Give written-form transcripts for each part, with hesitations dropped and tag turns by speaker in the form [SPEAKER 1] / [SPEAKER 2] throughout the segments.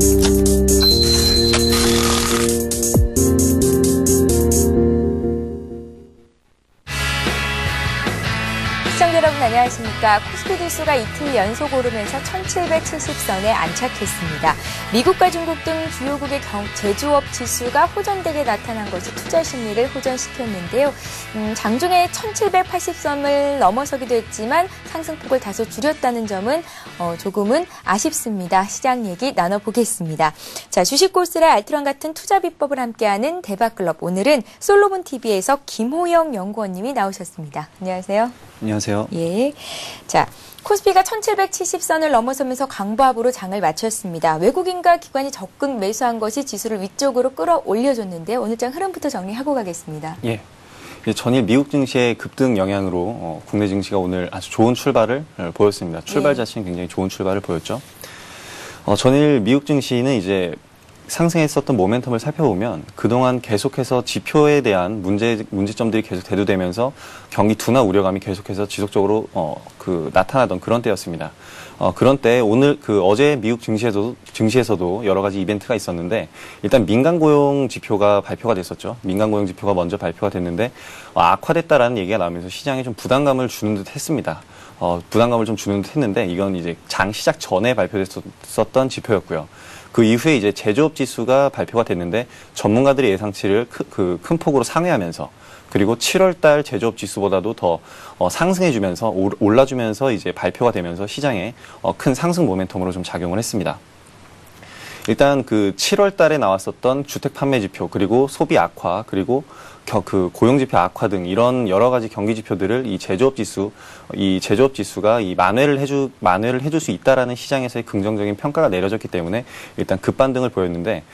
[SPEAKER 1] 시청자 여러분 안녕하십니까. 코스피 지수가 이틀 연속 오르면서 1770선에 안착했습니다. 미국과 중국 등 주요국의 제조업 지수가 호전되게 나타난 것이 투자 심리를 호전시켰는데요. 장중에 1780선을 넘어서기도 했지만 상승폭을 다소 줄였다는 점은 조금은 아쉽습니다. 시장 얘기 나눠보겠습니다. 자, 주식골스라 알트론 같은 투자 비법을 함께하는 대박클럽. 오늘은 솔로몬TV에서 김호영 연구원님이 나오셨습니다. 안녕하세요.
[SPEAKER 2] 안녕하세요.
[SPEAKER 1] 예. 자, 코스피가 1770선을 넘어서면서 강보합으로 장을 마쳤습니다. 외국인과 기관이 적극 매수한 것이 지수를 위쪽으로 끌어올려줬는데요. 오늘 장 흐름부터 정리하고 가겠습니다.
[SPEAKER 2] 예. 전일 미국 증시의 급등 영향으로 국내 증시가 오늘 아주 좋은 출발을 보였습니다. 출발 자체는 굉장히 좋은 출발을 보였죠. 전일 미국 증시는 이제 상승했었던 모멘텀을 살펴보면 그동안 계속해서 지표에 대한 문제점들이 계속 대두되면서 경기 둔화 우려감이 계속해서 지속적으로 나타나던 그런 때였습니다. 그런 때 오늘 어제 미국 증시에서도 여러 가지 이벤트가 있었는데 일단 민간 고용 지표가 발표가 됐었죠. 민간 고용 지표가 먼저 발표가 됐는데 악화됐다라는 얘기가 나오면서 시장에 좀 부담감을 주는 듯 했습니다. 부담감을 좀 주는 듯 했는데 이건 이제 장 시작 전에 발표됐었던 지표였고요. 그 이후에 이제 제조업 지수가 발표가 됐는데 전문가들의 예상치를 큰 폭으로 상회하면서 그리고 7월 달 제조업 지수보다도 더 상승해주면서 올라주면서 이제 발표가 되면서 시장에 큰 상승 모멘텀으로 좀 작용을 했습니다. 일단 7월 달에 나왔었던 주택 판매 지표 그리고 소비 악화 그리고 고용 지표 악화 등 이런 여러 가지 경기 지표들을 이 제조업 지수가 만회를 해줄 수 있다라는 시장에서의 긍정적인 평가가 내려졌기 때문에 일단 급반등을 보였는데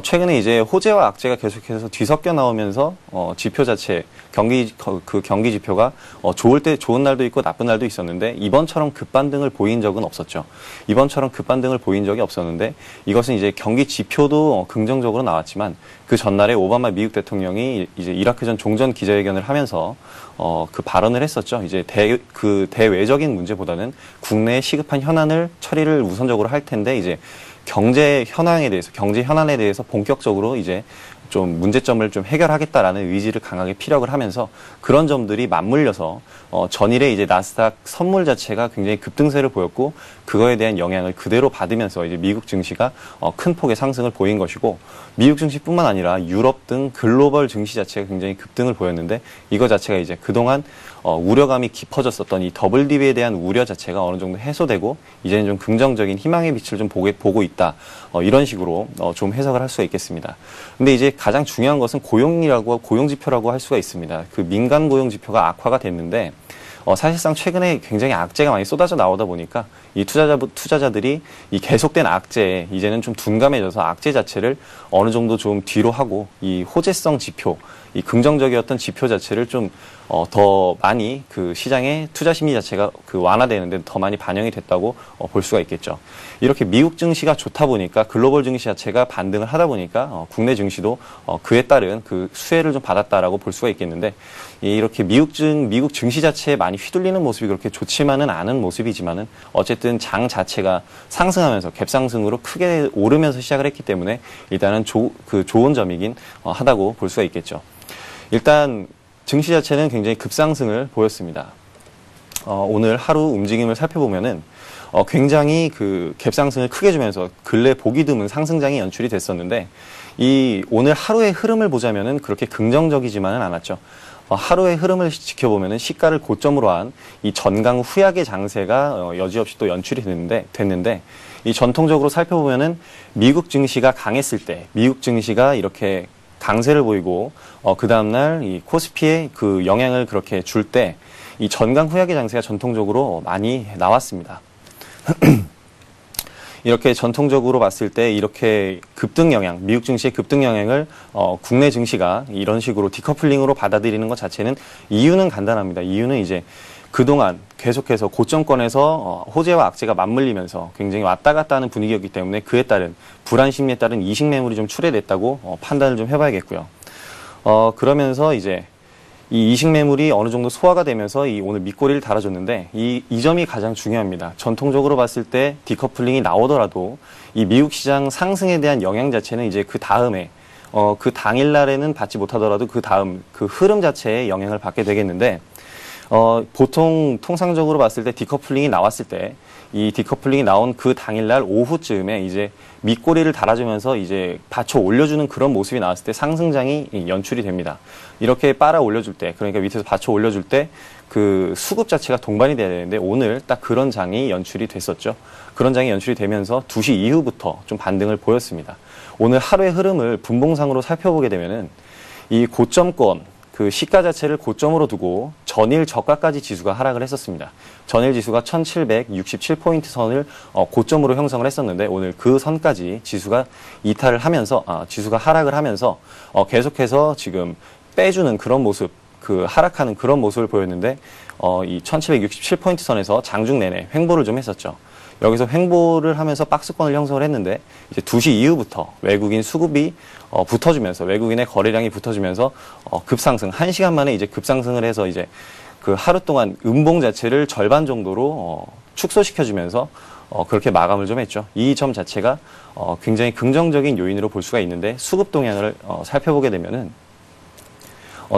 [SPEAKER 2] 최근에 이제 호재와 악재가 계속해서 뒤섞여 나오면서 지표 자체 경기 지표가 좋은 날도 있고 나쁜 날도 있었는데 이번처럼 급반등을 보인 적은 없었죠. 이번처럼 급반등을 보인 적이 없었는데 이것은 이제 경기 지표도 긍정적으로 나왔지만 그 전날에 오바마 미국 대통령이 이제 이라크전 종전 기자회견을 하면서 발언을 했었죠. 이제 대외적인 문제보다는 국내의 시급한 현안을 처리를 우선적으로 할 텐데 이제 경제 현안에 대해서 본격적으로 이제 좀 문제점을 좀 해결하겠다라는 의지를 강하게 피력을 하면서 그런 점들이 맞물려서 전일에 이제 나스닥 선물 자체가 굉장히 급등세를 보였고 그거에 대한 영향을 그대로 받으면서 이제 미국 증시가 큰 폭의 상승을 보인 것이고 미국 증시뿐만 아니라 유럽 등 글로벌 증시 자체가 굉장히 급등을 보였는데 이거 자체가 이제 그동안 우려감이 깊어졌었던 이 WDB에 대한 우려 자체가 어느 정도 해소되고 이제는 좀 긍정적인 희망의 빛을 좀 보고 있다. 이런 식으로 좀 해석을 할 수가 있겠습니다. 근데 이제 가장 중요한 것은 고용 지표라고 할 수가 있습니다. 그 민간 고용 지표가 악화가 됐는데 사실상 최근에 굉장히 악재가 많이 쏟아져 나오다 보니까 이 투자자들이 이 계속된 악재에 이제는 좀 둔감해져서 악재 자체를 어느 정도 좀 뒤로 하고 이 호재성 지표, 이 긍정적이었던 지표 자체를 좀 더 많이 시장의 투자 심리 자체가 완화되는데 더 많이 반영이 됐다고 볼 수가 있겠죠. 이렇게 미국 증시가 좋다 보니까 글로벌 증시 자체가 반등을 하다 보니까 국내 증시도 그에 따른 수혜를 좀 받았다라고 볼 수가 있겠는데 이렇게 미국 증시 자체에 많이 휘둘리는 모습이 그렇게 좋지만은 않은 모습이지만은 어쨌든 장 자체가 상승하면서 갭상승으로 크게 오르면서 시작을 했기 때문에 일단은 좋은 점이긴 하다고 볼 수가 있겠죠. 일단 증시 자체는 굉장히 급상승을 보였습니다. 오늘 하루 움직임을 살펴보면은 굉장히 갭상승을 크게 주면서 근래 보기 드문 상승장이 연출이 됐었는데 이 오늘 하루의 흐름을 보자면은 그렇게 긍정적이지만은 않았죠. 하루의 흐름을 지켜보면은 시가를 고점으로 한 이 전강 후약의 장세가 여지없이 또 연출이 됐는데 이 전통적으로 살펴보면은 미국 증시가 강했을 때 미국 증시가 이렇게 강세를 보이고 그 다음날 이 코스피에 영향을 그렇게 줄 때 이 전강 후약의 장세가 전통적으로 많이 나왔습니다. 이렇게 전통적으로 봤을 때 이렇게 미국 증시의 급등 영향을 국내 증시가 이런 식으로 디커플링으로 받아들이는 것 자체는 이유는 간단합니다. 이유는 이제 그동안 계속해서 고점권에서 호재와 악재가 맞물리면서 굉장히 왔다 갔다 하는 분위기였기 때문에 그에 따른 불안 심리에 따른 이식 매물이 좀 출회됐다고 판단을 좀 해봐야겠고요. 그러면서 이제 이 이식 매물이 어느 정도 소화가 되면서 이 오늘 밑꼬리를 달아줬는데 이 점이 가장 중요합니다. 전통적으로 봤을 때 디커플링이 나오더라도 이 미국 시장 상승에 대한 영향 자체는 이제 그 다음에 그 당일날에는 받지 못하더라도 그 다음 그 흐름 자체에 영향을 받게 되겠는데 보통 통상적으로 봤을 때 디커플링이 나왔을 때 이 디커플링이 나온 그 당일날 오후쯤에 이제 밑꼬리를 달아주면서 이제 받쳐 올려주는 그런 모습이 나왔을 때 상승장이 연출이 됩니다. 이렇게 빨아 올려줄 때, 그러니까 밑에서 받쳐 올려줄 때 그 수급 자체가 동반이 돼야 되는데 오늘 딱 그런 장이 연출이 됐었죠. 그런 장이 연출이 되면서 2시 이후부터 좀 반등을 보였습니다. 오늘 하루의 흐름을 분봉상으로 살펴보게 되면은 이 고점권, 그 시가 자체를 고점으로 두고 전일 저가까지 지수가 하락을 했었습니다. 전일 지수가 1767포인트 선을 고점으로 형성을 했었는데 오늘 그 선까지 지수가 이탈을 하면서 지수가 하락을 하면서 계속해서 지금 빼주는 그런 모습, 그 하락하는 그런 모습을 보였는데 이 1767포인트 선에서 장중 내내 횡보를 좀 했었죠. 여기서 횡보를 하면서 박스권을 형성을 했는데 이제 2시 이후부터 외국인 수급이 붙어주면서 외국인의 거래량이 붙어주면서 급상승 1시간 만에 이제 급상승을 해서 이제 그 하루 동안 음봉 자체를 절반 정도로 축소시켜주면서 그렇게 마감을 좀 했죠. 이 점 자체가 굉장히 긍정적인 요인으로 볼 수가 있는데 수급 동향을 살펴보게 되면은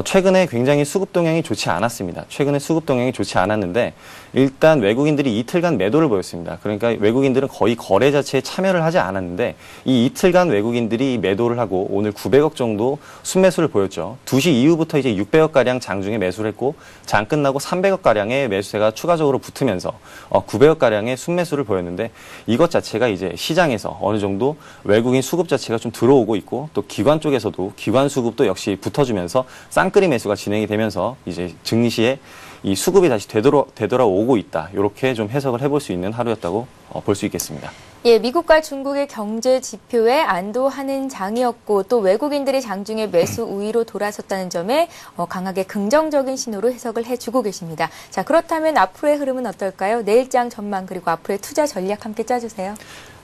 [SPEAKER 2] 최근에 굉장히 수급 동향이 좋지 않았습니다. 최근에 수급 동향이 좋지 않았는데 일단 외국인들이 이틀간 매도를 보였습니다. 그러니까 외국인들은 거의 거래 자체에 참여를 하지 않았는데 이 이틀간 외국인들이 매도를 하고 오늘 900억 정도 순매수를 보였죠. 2시 이후부터 이제 600억가량 장중에 매수를 했고 장 끝나고 300억가량의 매수세가 추가적으로 붙으면서 900억가량의 순매수를 보였는데 이것 자체가 이제 시장에서 어느 정도 외국인 수급 자체가 좀 들어오고 있고 또 기관 쪽에서도 기관 수급도 역시 붙어주면서 쌍끌이 매수가 진행이 되면서 이제 증시에 이 수급이 다시 되돌아오고 있다. 이렇게 좀 해석을 해볼 수 있는 하루였다고 볼 수 있겠습니다.
[SPEAKER 1] 예, 미국과 중국의 경제 지표에 안도하는 장이었고 또 외국인들이 장중에 매수 우위로 돌아섰다는 점에 강하게 긍정적인 신호로 해석을 해주고 계십니다. 자, 그렇다면 앞으로의 흐름은 어떨까요? 내일장 전망 그리고 앞으로의 투자 전략 함께 짜주세요.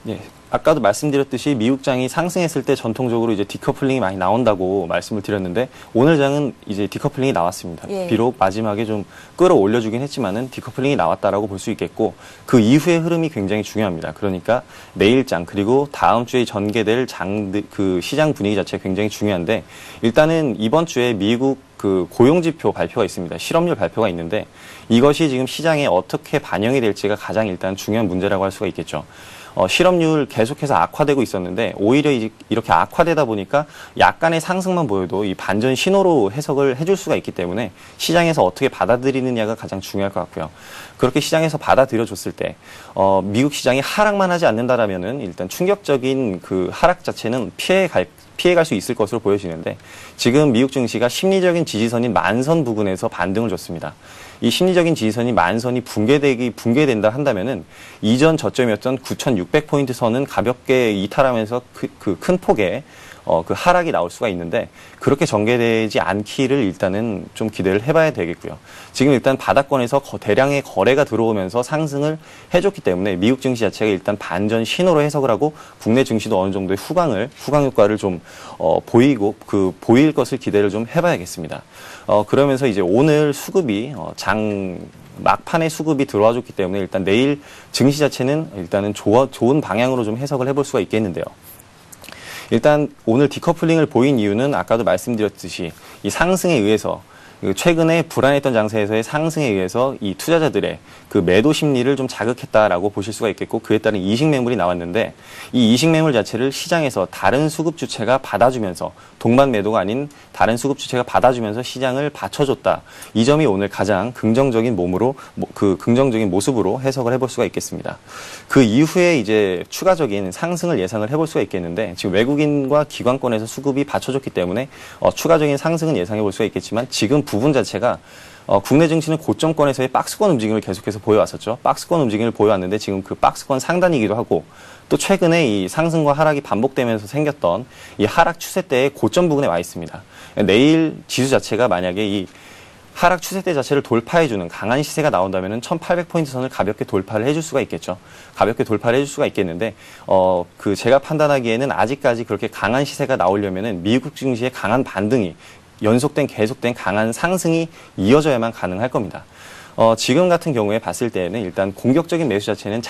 [SPEAKER 2] 네, 아까도 말씀드렸듯이 미국장이 상승했을 때 전통적으로 이제 디커플링이 많이 나온다고 말씀을 드렸는데 오늘 장은 이제 디커플링이 나왔습니다.
[SPEAKER 1] 예.
[SPEAKER 2] 비록 마지막에 좀 끌어올려주긴 했지만은 디커플링이 나왔다라고 볼 수 있겠고 그 이후의 흐름이 굉장히 중요합니다. 그러니까 내일장 그리고 다음 주에 전개될 그 시장 분위기 자체가 굉장히 중요한데 일단은 이번 주에 미국 그 고용지표 발표가 있습니다. 실업률 발표가 있는데 이것이 지금 시장에 어떻게 반영이 될지가 가장 일단 중요한 문제라고 할 수가 있겠죠. 실업률 계속해서 악화되고 있었는데 오히려 이렇게 악화되다 보니까 약간의 상승만 보여도 이 반전 신호로 해석을 해줄 수가 있기 때문에 시장에서 어떻게 받아들이느냐가 가장 중요할 것 같고요. 그렇게 시장에서 받아들여줬을 때 미국 시장이 하락만 하지 않는다라면은 일단 충격적인 그 하락 자체는 피해갈 수 있을 것으로 보여지는데 지금 미국 증시가 심리적인 지지선인 만선 부근에서 반등을 줬습니다. 이 심리적인 지지선이 만선이 붕괴된다 한다면은 이전 저점이었던 9,600포인트 선은 가볍게 이탈하면서 그 큰 폭의 그 하락이 나올 수가 있는데 그렇게 전개되지 않기를 일단은 좀 기대를 해봐야 되겠고요. 지금 일단 바닥권에서 대량의 거래가 들어오면서 상승을 해줬기 때문에 미국 증시 자체가 일단 반전 신호로 해석을 하고 국내 증시도 어느 정도의 후강 효과를 좀 보일 것을 기대를 좀 해봐야겠습니다. 그러면서 이제 오늘 수급이 막판에 수급이 들어와줬기 때문에 일단 내일 증시 자체는 일단은 좋은 방향으로 좀 해석을 해볼 수가 있겠는데요. 일단 오늘 디커플링을 보인 이유는 아까도 말씀드렸듯이 이 상승에 의해서 최근에 불안했던 장세에서의 상승에 의해서 이 투자자들의 그 매도 심리를 좀 자극했다라고 보실 수가 있겠고 그에 따른 이식 매물이 나왔는데 이 이식 매물 자체를 시장에서 다른 수급 주체가 받아주면서 동반 매도가 아닌 다른 수급 주체가 받아주면서 시장을 받쳐줬다. 이 점이 오늘 가장 긍정적인 긍정적인 모습으로 해석을 해볼 수가 있겠습니다. 그 이후에 이제 추가적인 상승을 예상을 해볼 수가 있겠는데 지금 외국인과 기관권에서 수급이 받쳐줬기 때문에 추가적인 상승은 예상해 볼 수가 있겠지만 지금 부분 자체가 국내 증시는 고점권에서의 박스권 움직임을 계속해서 보여왔었죠. 박스권 움직임을 보여왔는데 지금 그 박스권 상단이기도 하고 또 최근에 이 상승과 하락이 반복되면서 생겼던 이 하락 추세대의 고점 부근에 와 있습니다. 내일 지수 자체가 만약에 이 하락 추세대 자체를 돌파해주는 강한 시세가 나온다면은 1800포인트 선을 가볍게 돌파를 해줄 수가 있겠죠. 가볍게 돌파를 해줄 수가 있겠는데, 제가 판단하기에는 아직까지 그렇게 강한 시세가 나오려면은 미국 증시의 강한 반등이 연속된 계속된 강한 상승이 이어져야만 가능할 겁니다. 지금 같은 경우에 봤을 때에는 일단 공격적인 매수 자체는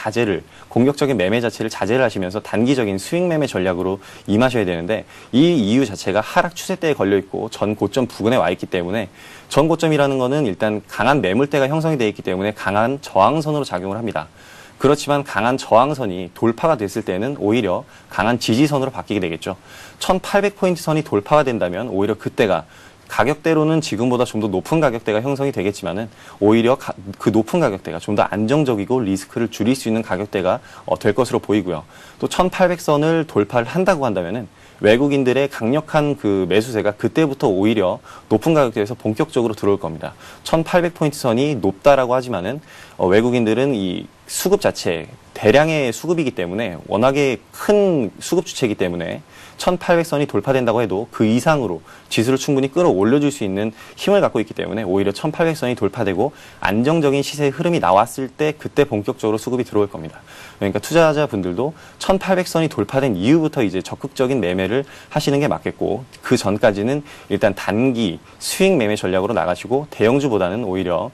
[SPEAKER 2] 공격적인 매매 자체를 자제를 하시면서 단기적인 스윙 매매 전략으로 임하셔야 되는데, 이 이유 자체가 하락 추세대에 걸려 있고 전 고점 부근에 와 있기 때문에, 전 고점이라는 거는 일단 강한 매물대가 형성이 되어 있기 때문에 강한 저항선으로 작용을 합니다. 그렇지만 강한 저항선이 돌파가 됐을 때는 오히려 강한 지지선으로 바뀌게 되겠죠. 1800포인트 선이 돌파가 된다면 오히려 그때가 가격대로는 지금보다 좀 더 높은 가격대가 형성이 되겠지만은, 오히려 그 높은 가격대가 좀 더 안정적이고 리스크를 줄일 수 있는 가격대가 될 것으로 보이고요. 또 1800선을 돌파를 한다고 한다면은 외국인들의 강력한 그 매수세가 그때부터 오히려 높은 가격대에서 본격적으로 들어올 겁니다. 1800포인트 선이 높다라고 하지만은 외국인들은 이 수급 자체, 대량의 수급이기 때문에, 워낙에 큰 수급 주체이기 때문에 1800선이 돌파된다고 해도 그 이상으로 지수를 충분히 끌어올려줄 수 있는 힘을 갖고 있기 때문에, 오히려 1800선이 돌파되고 안정적인 시세의 흐름이 나왔을 때 그때 본격적으로 수급이 들어올 겁니다. 그러니까 투자자분들도 1800선이 돌파된 이후부터 이제 적극적인 매매를 하시는 게 맞겠고, 그 전까지는 일단 단기 스윙 매매 전략으로 나가시고, 대형주보다는 오히려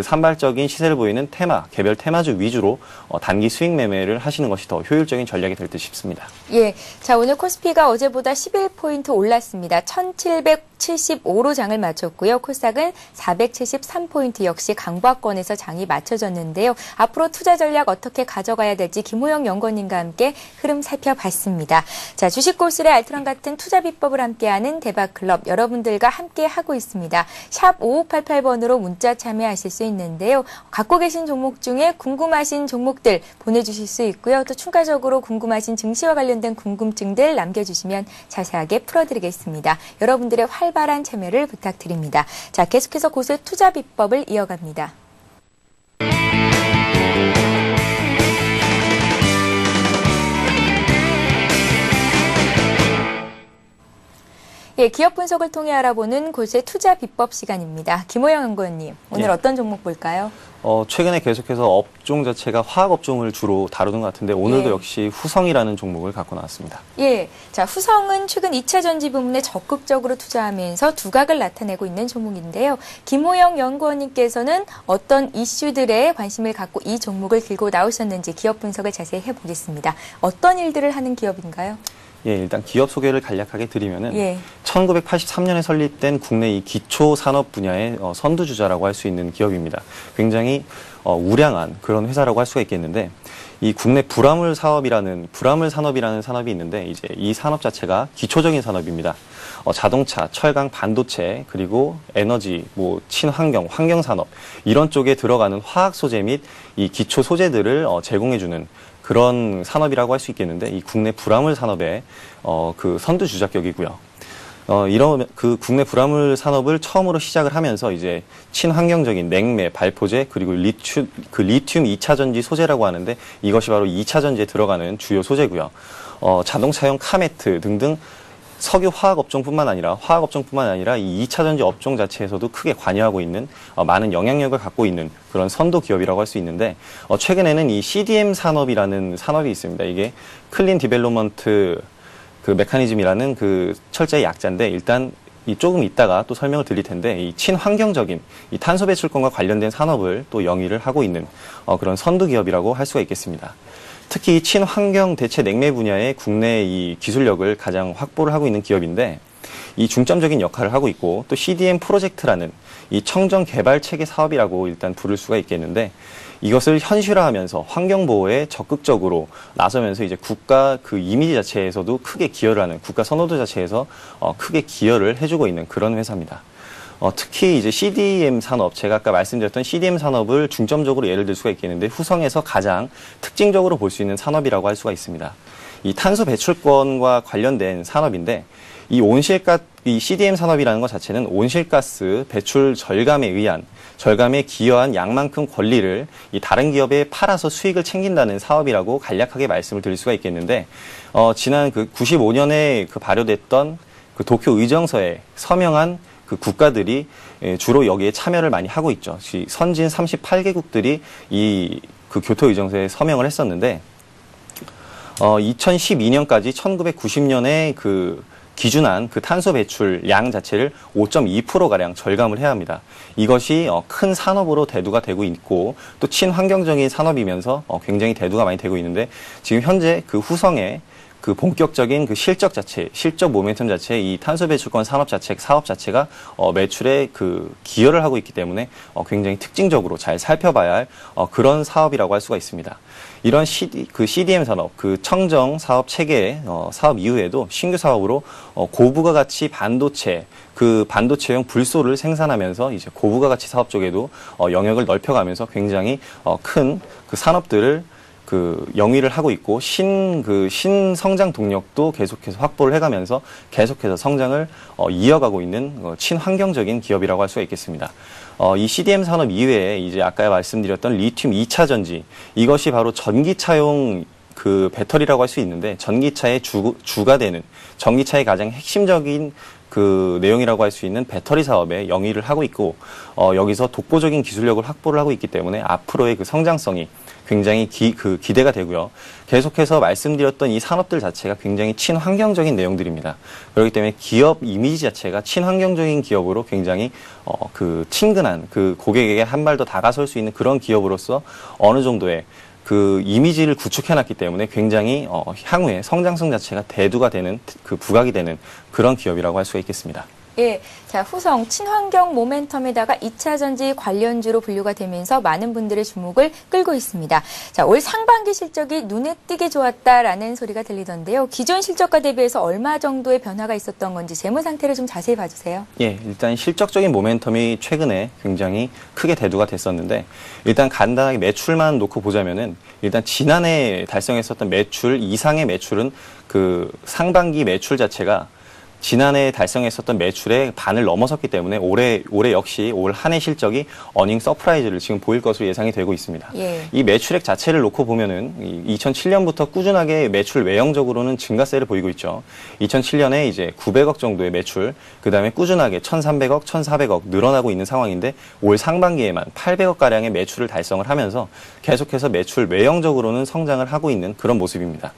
[SPEAKER 2] 산발적인 시세를 보이는 개별 테마주 위주로 단기 스윙 매매를 하시는 것이 더 효율적인 전략이 될 듯 싶습니다.
[SPEAKER 1] 예. 자, 오늘 코스피가 어제보다 11포인트 올랐습니다. 1775로 장을 마쳤고요. 코스닥은 473포인트, 역시 강보합권에서 장이 맞춰졌는데요. 앞으로 투자 전략 어떻게 가져가야 될지 김호영 연구원님과 함께 흐름 살펴봤습니다. 자, 주식고슬의 알트론 같은 투자 비법을 함께하는 대박클럽, 여러분들과 함께 하고 있습니다. 샵 5588번으로 문자 참여하실 수 있는데요. 갖고 계신 종목 중에 궁금하신 종목들 보내주실 수 있고요. 또 추가적으로 궁금하신 증시와 관련된 궁금증들 남겨주시면 자세하게 풀어드리겠습니다. 여러분들의 활발한 참여를 부탁드립니다. 자, 계속해서 고슬 투자 비법을 이어갑니다. 예, 기업 분석을 통해 알아보는 고세 투자 비법 시간입니다. 김호영 연구원님, 오늘 어떤 종목 볼까요?
[SPEAKER 2] 최근에 계속해서 업종 자체가 화학 업종을 주로 다루는 것 같은데, 오늘도 역시 후성이라는 종목을 갖고 나왔습니다.
[SPEAKER 1] 예, 자, 후성은 최근 2차 전지 부문에 적극적으로 투자하면서 두각을 나타내고 있는 종목인데요. 김호영 연구원님께서는 어떤 이슈들에 관심을 갖고 이 종목을 들고 나오셨는지 기업 분석을 자세히 해보겠습니다. 어떤 일들을 하는 기업인가요?
[SPEAKER 2] 예, 일단 기업 소개를 간략하게 드리면은 1983년에 설립된 국내 이 기초 산업 분야의 선두주자라고 할 수 있는 기업입니다. 굉장히 우량한 그런 회사라고 할 수가 있겠는데, 이 국내 불화물 산업이라는 산업이 있는데, 이제 이 산업 자체가 기초적인 산업입니다. 자동차, 철강, 반도체, 그리고 에너지, 친환경, 환경산업, 이런 쪽에 들어가는 화학 소재 및 이 기초 소재들을 제공해주는 그런 산업이라고 할 수 있겠는데, 이 국내 불화물 산업의 그 선두 주자격이고요. 이런 그 국내 불화물 산업을 처음으로 시작을 하면서 이제 친환경적인 냉매, 발포제, 그리고 리튬 2차 전지 소재라고 하는데, 이것이 바로 2차 전지에 들어가는 주요 소재고요. 자동차용 카메트 등등 석유 화학 업종뿐만 아니라 이 2차 전지 업종 자체에서도 크게 관여하고 있는 많은 영향력을 갖고 있는 그런 선도 기업이라고 할 수 있는데, 최근에는 이 CDM 산업이라는 산업이 있습니다. 이게 클린 디벨롭먼트 그 메커니즘이라는 그 철자의 약자인데, 일단 조금 이따가 또 설명을 드릴 텐데, 이 친환경적인 이 탄소 배출권과 관련된 산업을 또 영위를 하고 있는 그런 선도 기업이라고 할 수가 있겠습니다. 특히 이 친환경 대체 냉매 분야의 국내 이 기술력을 가장 확보를 하고 있는 기업인데, 이 중점적인 역할을 하고 있고, 또 CDM 프로젝트라는 이 청정 개발 체계 사업이라고 일단 부를 수가 있겠는데, 이것을 현실화하면서 환경 보호에 적극적으로 나서면서 이제 국가 그 이미지 자체에서도 크게 기여를 하는, 국가 선호도 자체에서 크게 기여를 해주고 있는 그런 회사입니다. 특히 이제 CDM 산업, 제가 아까 말씀드렸던 CDM 산업을 중점적으로 예를 들 수가 있겠는데, 후성에서 가장 특징적으로 볼 수 있는 산업이라고 할 수가 있습니다. 이 탄소 배출권과 관련된 산업인데, 이 CDM 산업이라는 것 자체는 온실가스 배출 절감에 기여한 양만큼 권리를 이 다른 기업에 팔아서 수익을 챙긴다는 사업이라고 간략하게 말씀을 드릴 수가 있겠는데, 지난 그 95년에 그 발효됐던 그 도쿄 의정서에 서명한 그 국가들이 주로 여기에 참여를 많이 하고 있죠. 선진 38개국들이 이 그 교토 의정서에 서명을 했었는데, 2012년까지 1990년에 그 기준한 그 탄소 배출량 자체를 5.2%가량 절감을 해야 합니다. 이것이 큰 산업으로 대두가 되고 있고 또 친환경적인 산업이면서 굉장히 대두가 많이 되고 있는데 지금 현재 그 후성의 그 본격적인 그 실적 모멘텀 자체, 이 탄소 배출권 사업 자체가 매출에 그 기여를 하고 있기 때문에 굉장히 특징적으로 잘 살펴봐야 할 그런 사업이라고 할 수가 있습니다. 이런 CDM 산업, 그 청정 사업 체계의 사업 이후에도 신규 사업으로 고부가 가치 반도체, 그 반도체용 불소를 생산하면서 이제 고부가 가치 사업 쪽에도 영역을 넓혀가면서 굉장히 큰 그 산업들을 그 영위를 하고 있고 신성장 동력도 계속해서 확보를 해가면서 계속해서 성장을 이어가고 있는 친환경적인 기업이라고 할 수가 있겠습니다. 이 CDM 산업 이외에 이제 아까 말씀드렸던 리튬 2차 전지, 이것이 바로 전기차용 그 배터리라고 할 수 있는데 전기차의 주가 되는, 전기차의 가장 핵심적인 그 내용이라고 할 수 있는 배터리 사업에 영위를 하고 있고 여기서 독보적인 기술력을 확보를 하고 있기 때문에 앞으로의 그 성장성이 굉장히 기대가 되고요. 계속해서 말씀드렸던 이 산업들 자체가 굉장히 친환경적인 내용들입니다. 그렇기 때문에 기업 이미지 자체가 친환경적인 기업으로 굉장히 그 친근한 그 고객에게 한 발 더 다가설 수 있는 그런 기업으로서 어느 정도의 그 이미지를 구축해놨기 때문에 굉장히 향후에 성장성 자체가 대두가 되는 그 부각이 되는 그런 기업이라고 할 수가 있겠습니다.
[SPEAKER 1] 예, 자, 후성 친환경 모멘텀에다가 2차 전지 관련주로 분류가 되면서 많은 분들의 주목을 끌고 있습니다. 자, 올 상반기 실적이 눈에 띄게 좋았다라는 소리가 들리던데요. 기존 실적과 대비해서 얼마 정도의 변화가 있었던 건지 재무 상태를 좀 자세히 봐주세요.
[SPEAKER 2] 예, 일단 실적적인 모멘텀이 최근에 굉장히 크게 대두가 됐었는데 일단 간단하게 매출만 놓고 보자면은 일단 지난해 달성했었던 매출 이상의 매출은 그 상반기 매출 자체가 지난해 달성했었던 매출의 반을 넘어섰기 때문에 올해 역시 올 한 해 실적이 어닝 서프라이즈를 지금 보일 것으로 예상이 되고 있습니다.
[SPEAKER 1] 예.
[SPEAKER 2] 이 매출액 자체를 놓고 보면은 2007년부터 꾸준하게 매출 외형적으로는 증가세를 보이고 있죠. 2007년에 이제 900억 정도의 매출, 그 다음에 꾸준하게 1,300억, 1,400억 늘어나고 있는 상황인데 올 상반기에만 800억 가량의 매출을 달성을 하면서 계속해서 매출 외형적으로는 성장을 하고 있는 그런 모습입니다.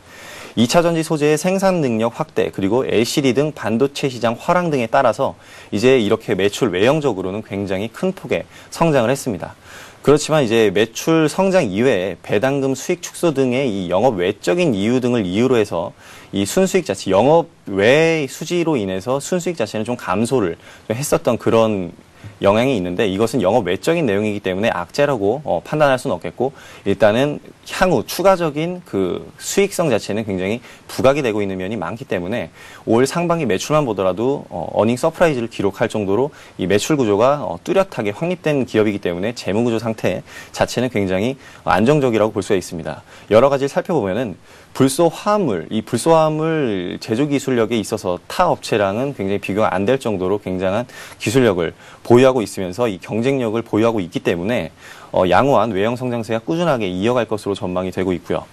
[SPEAKER 2] 2차 전지 소재의 생산 능력 확대, 그리고 LCD 등 반도체 시장 화랑 등에 따라서 이제 이렇게 매출 외형적으로는 굉장히 큰 폭의 성장을 했습니다. 그렇지만 이제 매출 성장 이외에 배당금 수익 축소 등의 이 영업 외적인 이유 등을 이유로 해서 이 순수익 자체, 영업 외 수지로 인해서 순수익 자체는 좀 감소를 좀 했었던 그런 영향이 있는데 이것은 영업 외적인 내용이기 때문에 악재라고 판단할 수는 없겠고 일단은 향후 추가적인 그 수익성 자체는 굉장히 부각이 되고 있는 면이 많기 때문에 올 상반기 매출만 보더라도 어닝 서프라이즈를 기록할 정도로 이 매출 구조가 뚜렷하게 확립된 기업이기 때문에 재무 구조 상태 자체는 굉장히 안정적이라고 볼 수가 있습니다. 여러 가지를 살펴보면은 불소 화합물 제조 기술력에 있어서 타 업체랑은 굉장히 비교가 안 될 정도로 굉장한 기술력을 보유하고 있으면서 이 경쟁력을 보유하고 있기 때문에 양호한 외형 성장세가 꾸준하게 이어갈 것으로 전망이 되고 있고요.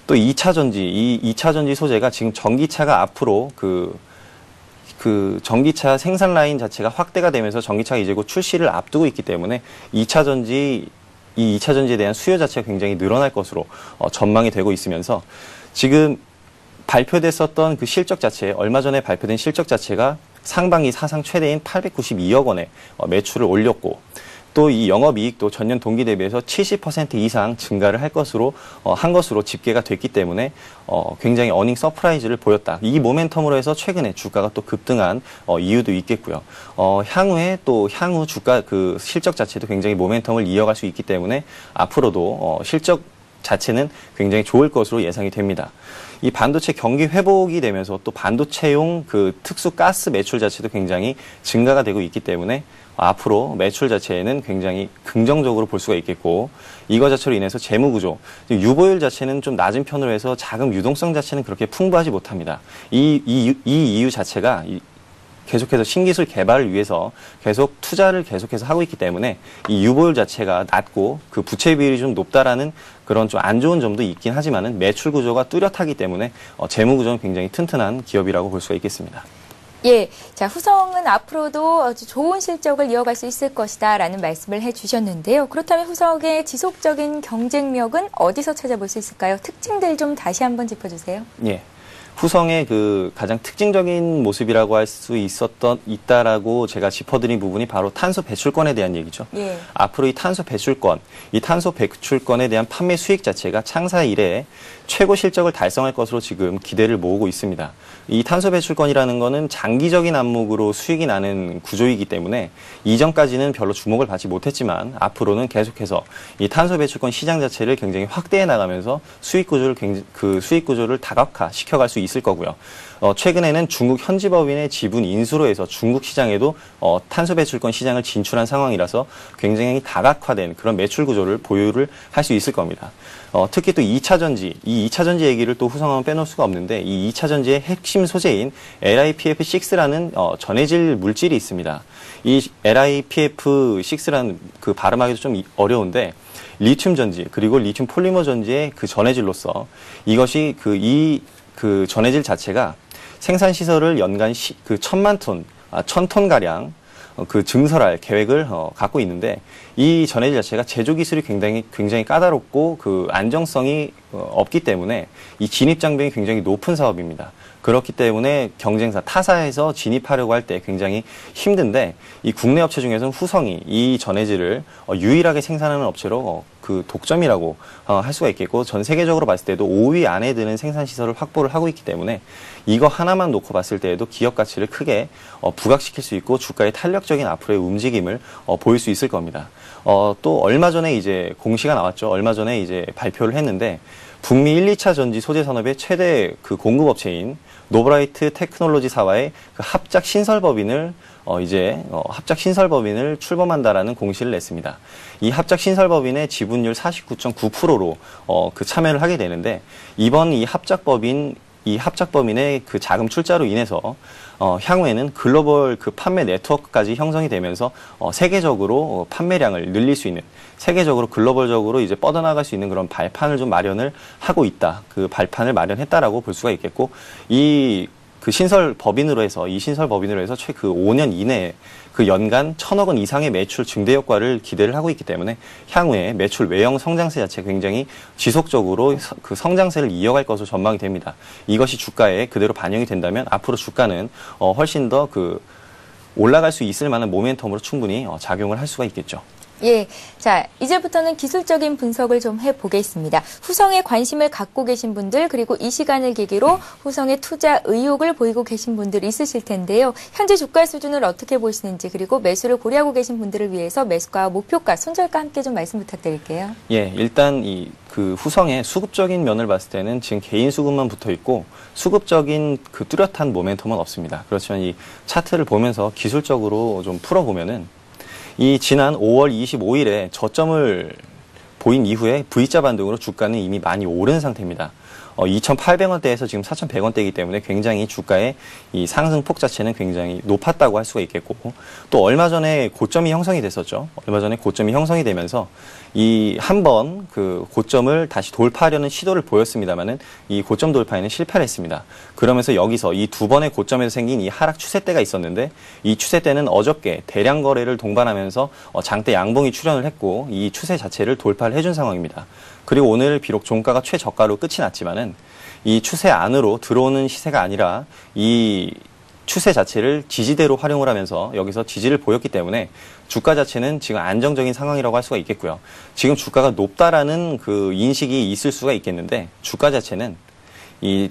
[SPEAKER 2] 또 2차 전지 소재가 지금 전기차가 앞으로 그 전기차 생산 라인 자체가 확대가 되면서 전기차가 이제 곧 출시를 앞두고 있기 때문에 2차 전지에 대한 수요 자체가 굉장히 늘어날 것으로 전망이 되고 있으면서 지금 발표됐었던 그 실적 자체, 얼마 전에 발표된 실적 자체가 상반기 사상 최대인 892억 원의 매출을 올렸고 또 이 영업이익도 전년 동기 대비해서 70% 이상 증가를 한 것으로 집계가 됐기 때문에 굉장히 어닝 서프라이즈를 보였다. 이 모멘텀으로 해서 최근에 주가가 또 급등한 이유도 있겠고요. 향후 주가 그 실적 자체도 굉장히 모멘텀을 이어갈 수 있기 때문에 앞으로도 실적 자체는 굉장히 좋을 것으로 예상이 됩니다. 이 반도체 경기 회복이 되면서 또 반도체용 그 특수 가스 매출 자체도 굉장히 증가가 되고 있기 때문에 앞으로 매출 자체에는 굉장히 긍정적으로 볼 수가 있겠고 이거 자체로 인해서 재무 구조, 유보율 자체는 좀 낮은 편으로 해서 자금 유동성 자체는 그렇게 풍부하지 못합니다. 이 이유 자체가 계속해서 신기술 개발을 위해서 계속 투자를 계속해서 하고 있기 때문에 이 유보율 자체가 낮고 그 부채 비율이 좀 높다라는 그런 좀 안 좋은 점도 있긴 하지만은 매출 구조가 뚜렷하기 때문에 재무 구조는 굉장히 튼튼한 기업이라고 볼 수가 있겠습니다.
[SPEAKER 1] 예, 자, 후성은 앞으로도 아주 좋은 실적을 이어갈 수 있을 것이다라는 말씀을 해주셨는데요. 그렇다면 후성의 지속적인 경쟁력은 어디서 찾아볼 수 있을까요? 특징들 좀 다시 한번 짚어주세요.
[SPEAKER 2] 예. 후성의 그 가장 특징적인 모습이라고 할 수 있다라고 제가 짚어드린 부분이 바로 탄소 배출권에 대한 얘기죠.
[SPEAKER 1] 예.
[SPEAKER 2] 앞으로 이 탄소 배출권에 대한 판매 수익 자체가 창사 이래 최고 실적을 달성할 것으로 지금 기대를 모으고 있습니다. 이 탄소 배출권이라는 거는 장기적인 안목으로 수익이 나는 구조이기 때문에 이전까지는 별로 주목을 받지 못했지만 앞으로는 계속해서 이 탄소 배출권 시장 자체를 굉장히 확대해 나가면서 수익 구조를 다각화 시켜갈 수 있을 거고요. 최근에는 중국 현지법인의 지분 인수로 해서 중국 시장에도 탄소 배출권 시장을 진출한 상황이라서 굉장히 다각화된 그런 매출 구조를 보유를 할 수 있을 겁니다. 특히 또 2차 전지, 이 2차 전지 얘기를 또 후성하면 빼놓을 수가 없는데 이 2차 전지의 핵심 소재인 LiPF6라는 전해질 물질이 있습니다. 이 LiPF6라는 그 발음하기도 좀 어려운데 리튬 전지 그리고 리튬 폴리머 전지의 그 전해질로서 이것이 그 전해질 자체가 생산 시설을 연간 1000톤 가량 증설할 계획을 갖고 있는데 이 전해질 자체가 제조 기술이 굉장히 까다롭고 그 안정성이 없기 때문에 이 진입 장벽이 굉장히 높은 사업입니다. 그렇기 때문에 경쟁사 타사에서 진입하려고 할 때 굉장히 힘든데 이 국내 업체 중에서는 후성이 이 전해질을 유일하게 생산하는 업체로 그 독점이라고 할 수가 있겠고 전 세계적으로 봤을 때도 5위 안에 드는 생산 시설을 확보를 하고 있기 때문에 이거 하나만 놓고 봤을 때에도 기업 가치를 크게 부각시킬 수 있고 주가의 탄력적인 앞으로의 움직임을 보일 수 있을 겁니다. 또 얼마 전에 이제 공시가 나왔죠. 얼마 전에 이제 발표를 했는데 북미 1, 2차 전지 소재 산업의 최대 그 공급업체인 노브라이트 테크놀로지사와의 그 합작 신설법인을 출범한다라는 공시를 냈습니다. 이 합작 신설법인의 지분율 49.9%로 그 참여를 하게 되는데 이번 이 합작법인의 그 자금 출자로 인해서 향후에는 글로벌 그 판매 네트워크까지 형성이 되면서 세계적으로 판매량을 늘릴 수 있는 세계적으로 글로벌적으로 이제 뻗어나갈 수 있는 그런 발판을 좀 마련을 하고 있다. 그 발판을 마련했다라고 볼 수가 있겠고 이 신설법인으로 해서 최 그 5년 이내에 그 연간 1,000억 원 이상의 매출 증대 효과를 기대를 하고 있기 때문에 향후에 매출 외형 성장세 자체가 굉장히 지속적으로 그 성장세를 이어갈 것으로 전망이 됩니다. 이것이 주가에 그대로 반영이 된다면 앞으로 주가는 훨씬 더 그 올라갈 수 있을 만한 모멘텀으로 충분히 작용을 할 수가 있겠죠.
[SPEAKER 1] 예. 자, 이제부터는 기술적인 분석을 좀 해보겠습니다. 후성에 관심을 갖고 계신 분들, 그리고 이 시간을 계기로 후성에 투자 의욕을 보이고 계신 분들 있으실 텐데요. 현재 주가 수준을 어떻게 보시는지, 그리고 매수를 고려하고 계신 분들을 위해서 매수가, 목표가, 손절가 함께 좀 말씀 부탁드릴게요.
[SPEAKER 2] 예, 일단 그 후성의 수급적인 면을 봤을 때는 지금 개인 수급만 붙어 있고 수급적인 그 뚜렷한 모멘텀은 없습니다. 그렇지만 이 차트를 보면서 기술적으로 좀 풀어보면은 이 지난 5월 25일에 저점을 보인 이후에 V자 반등으로 주가는 이미 많이 오른 상태입니다. 2,800원대에서 지금 4,100원대이기 때문에 굉장히 주가의 이 상승폭 자체는 굉장히 높았다고 할 수가 있겠고 또 얼마 전에 고점이 형성이 됐었죠. 얼마 전에 고점이 형성이 되면서 이 한 번 그 고점을 다시 돌파하려는 시도를 보였습니다만은 이 고점 돌파에는 실패를 했습니다. 그러면서 여기서 이 두 번의 고점에서 생긴 이 하락 추세대가 있었는데 이 추세대는 어저께 대량 거래를 동반하면서 장대 양봉이 출현을 했고 이 추세 자체를 돌파를 해준 상황입니다. 그리고 오늘 비록 종가가 최저가로 끝이 났지만은 이 추세 안으로 들어오는 시세가 아니라 이 추세 자체를 지지대로 활용을 하면서 여기서 지지를 보였기 때문에 주가 자체는 지금 안정적인 상황이라고 할 수가 있겠고요. 지금 주가가 높다라는 그 인식이 있을 수가 있겠는데 주가 자체는 이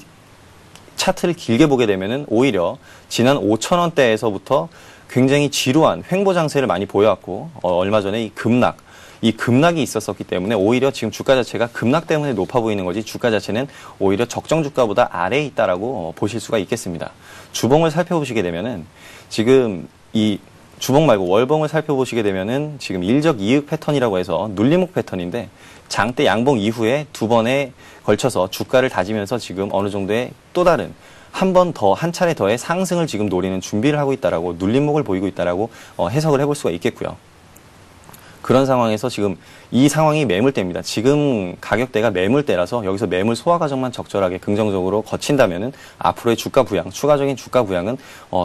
[SPEAKER 2] 차트를 길게 보게 되면은 오히려 지난 5,000원대에서부터 굉장히 지루한 횡보 장세를 많이 보여왔고 얼마 전에 이 급락이 있었기 때문에 오히려 지금 주가 자체가 급락 때문에 높아 보이는 거지 주가 자체는 오히려 적정 주가보다 아래에 있다라고 보실 수가 있겠습니다. 주봉을 살펴보시게 되면은 지금 이 주봉 말고 월봉을 살펴보시게 되면은 지금 일적 이익 패턴이라고 해서 눌림목 패턴인데 장대 양봉 이후에 두 번에 걸쳐서 주가를 다지면서 지금 어느 정도의 또 다른 한 차례 더의 상승을 지금 노리는 준비를 하고 있다라고 눌림목을 보이고 있다라고 해석을 해볼 수가 있겠고요. 그런 상황에서 지금 이 상황이 매물대입니다. 지금 가격대가 매물대라서 여기서 매물 소화 과정만 적절하게 긍정적으로 거친다면은 앞으로의 주가 부양, 추가적인 주가 부양은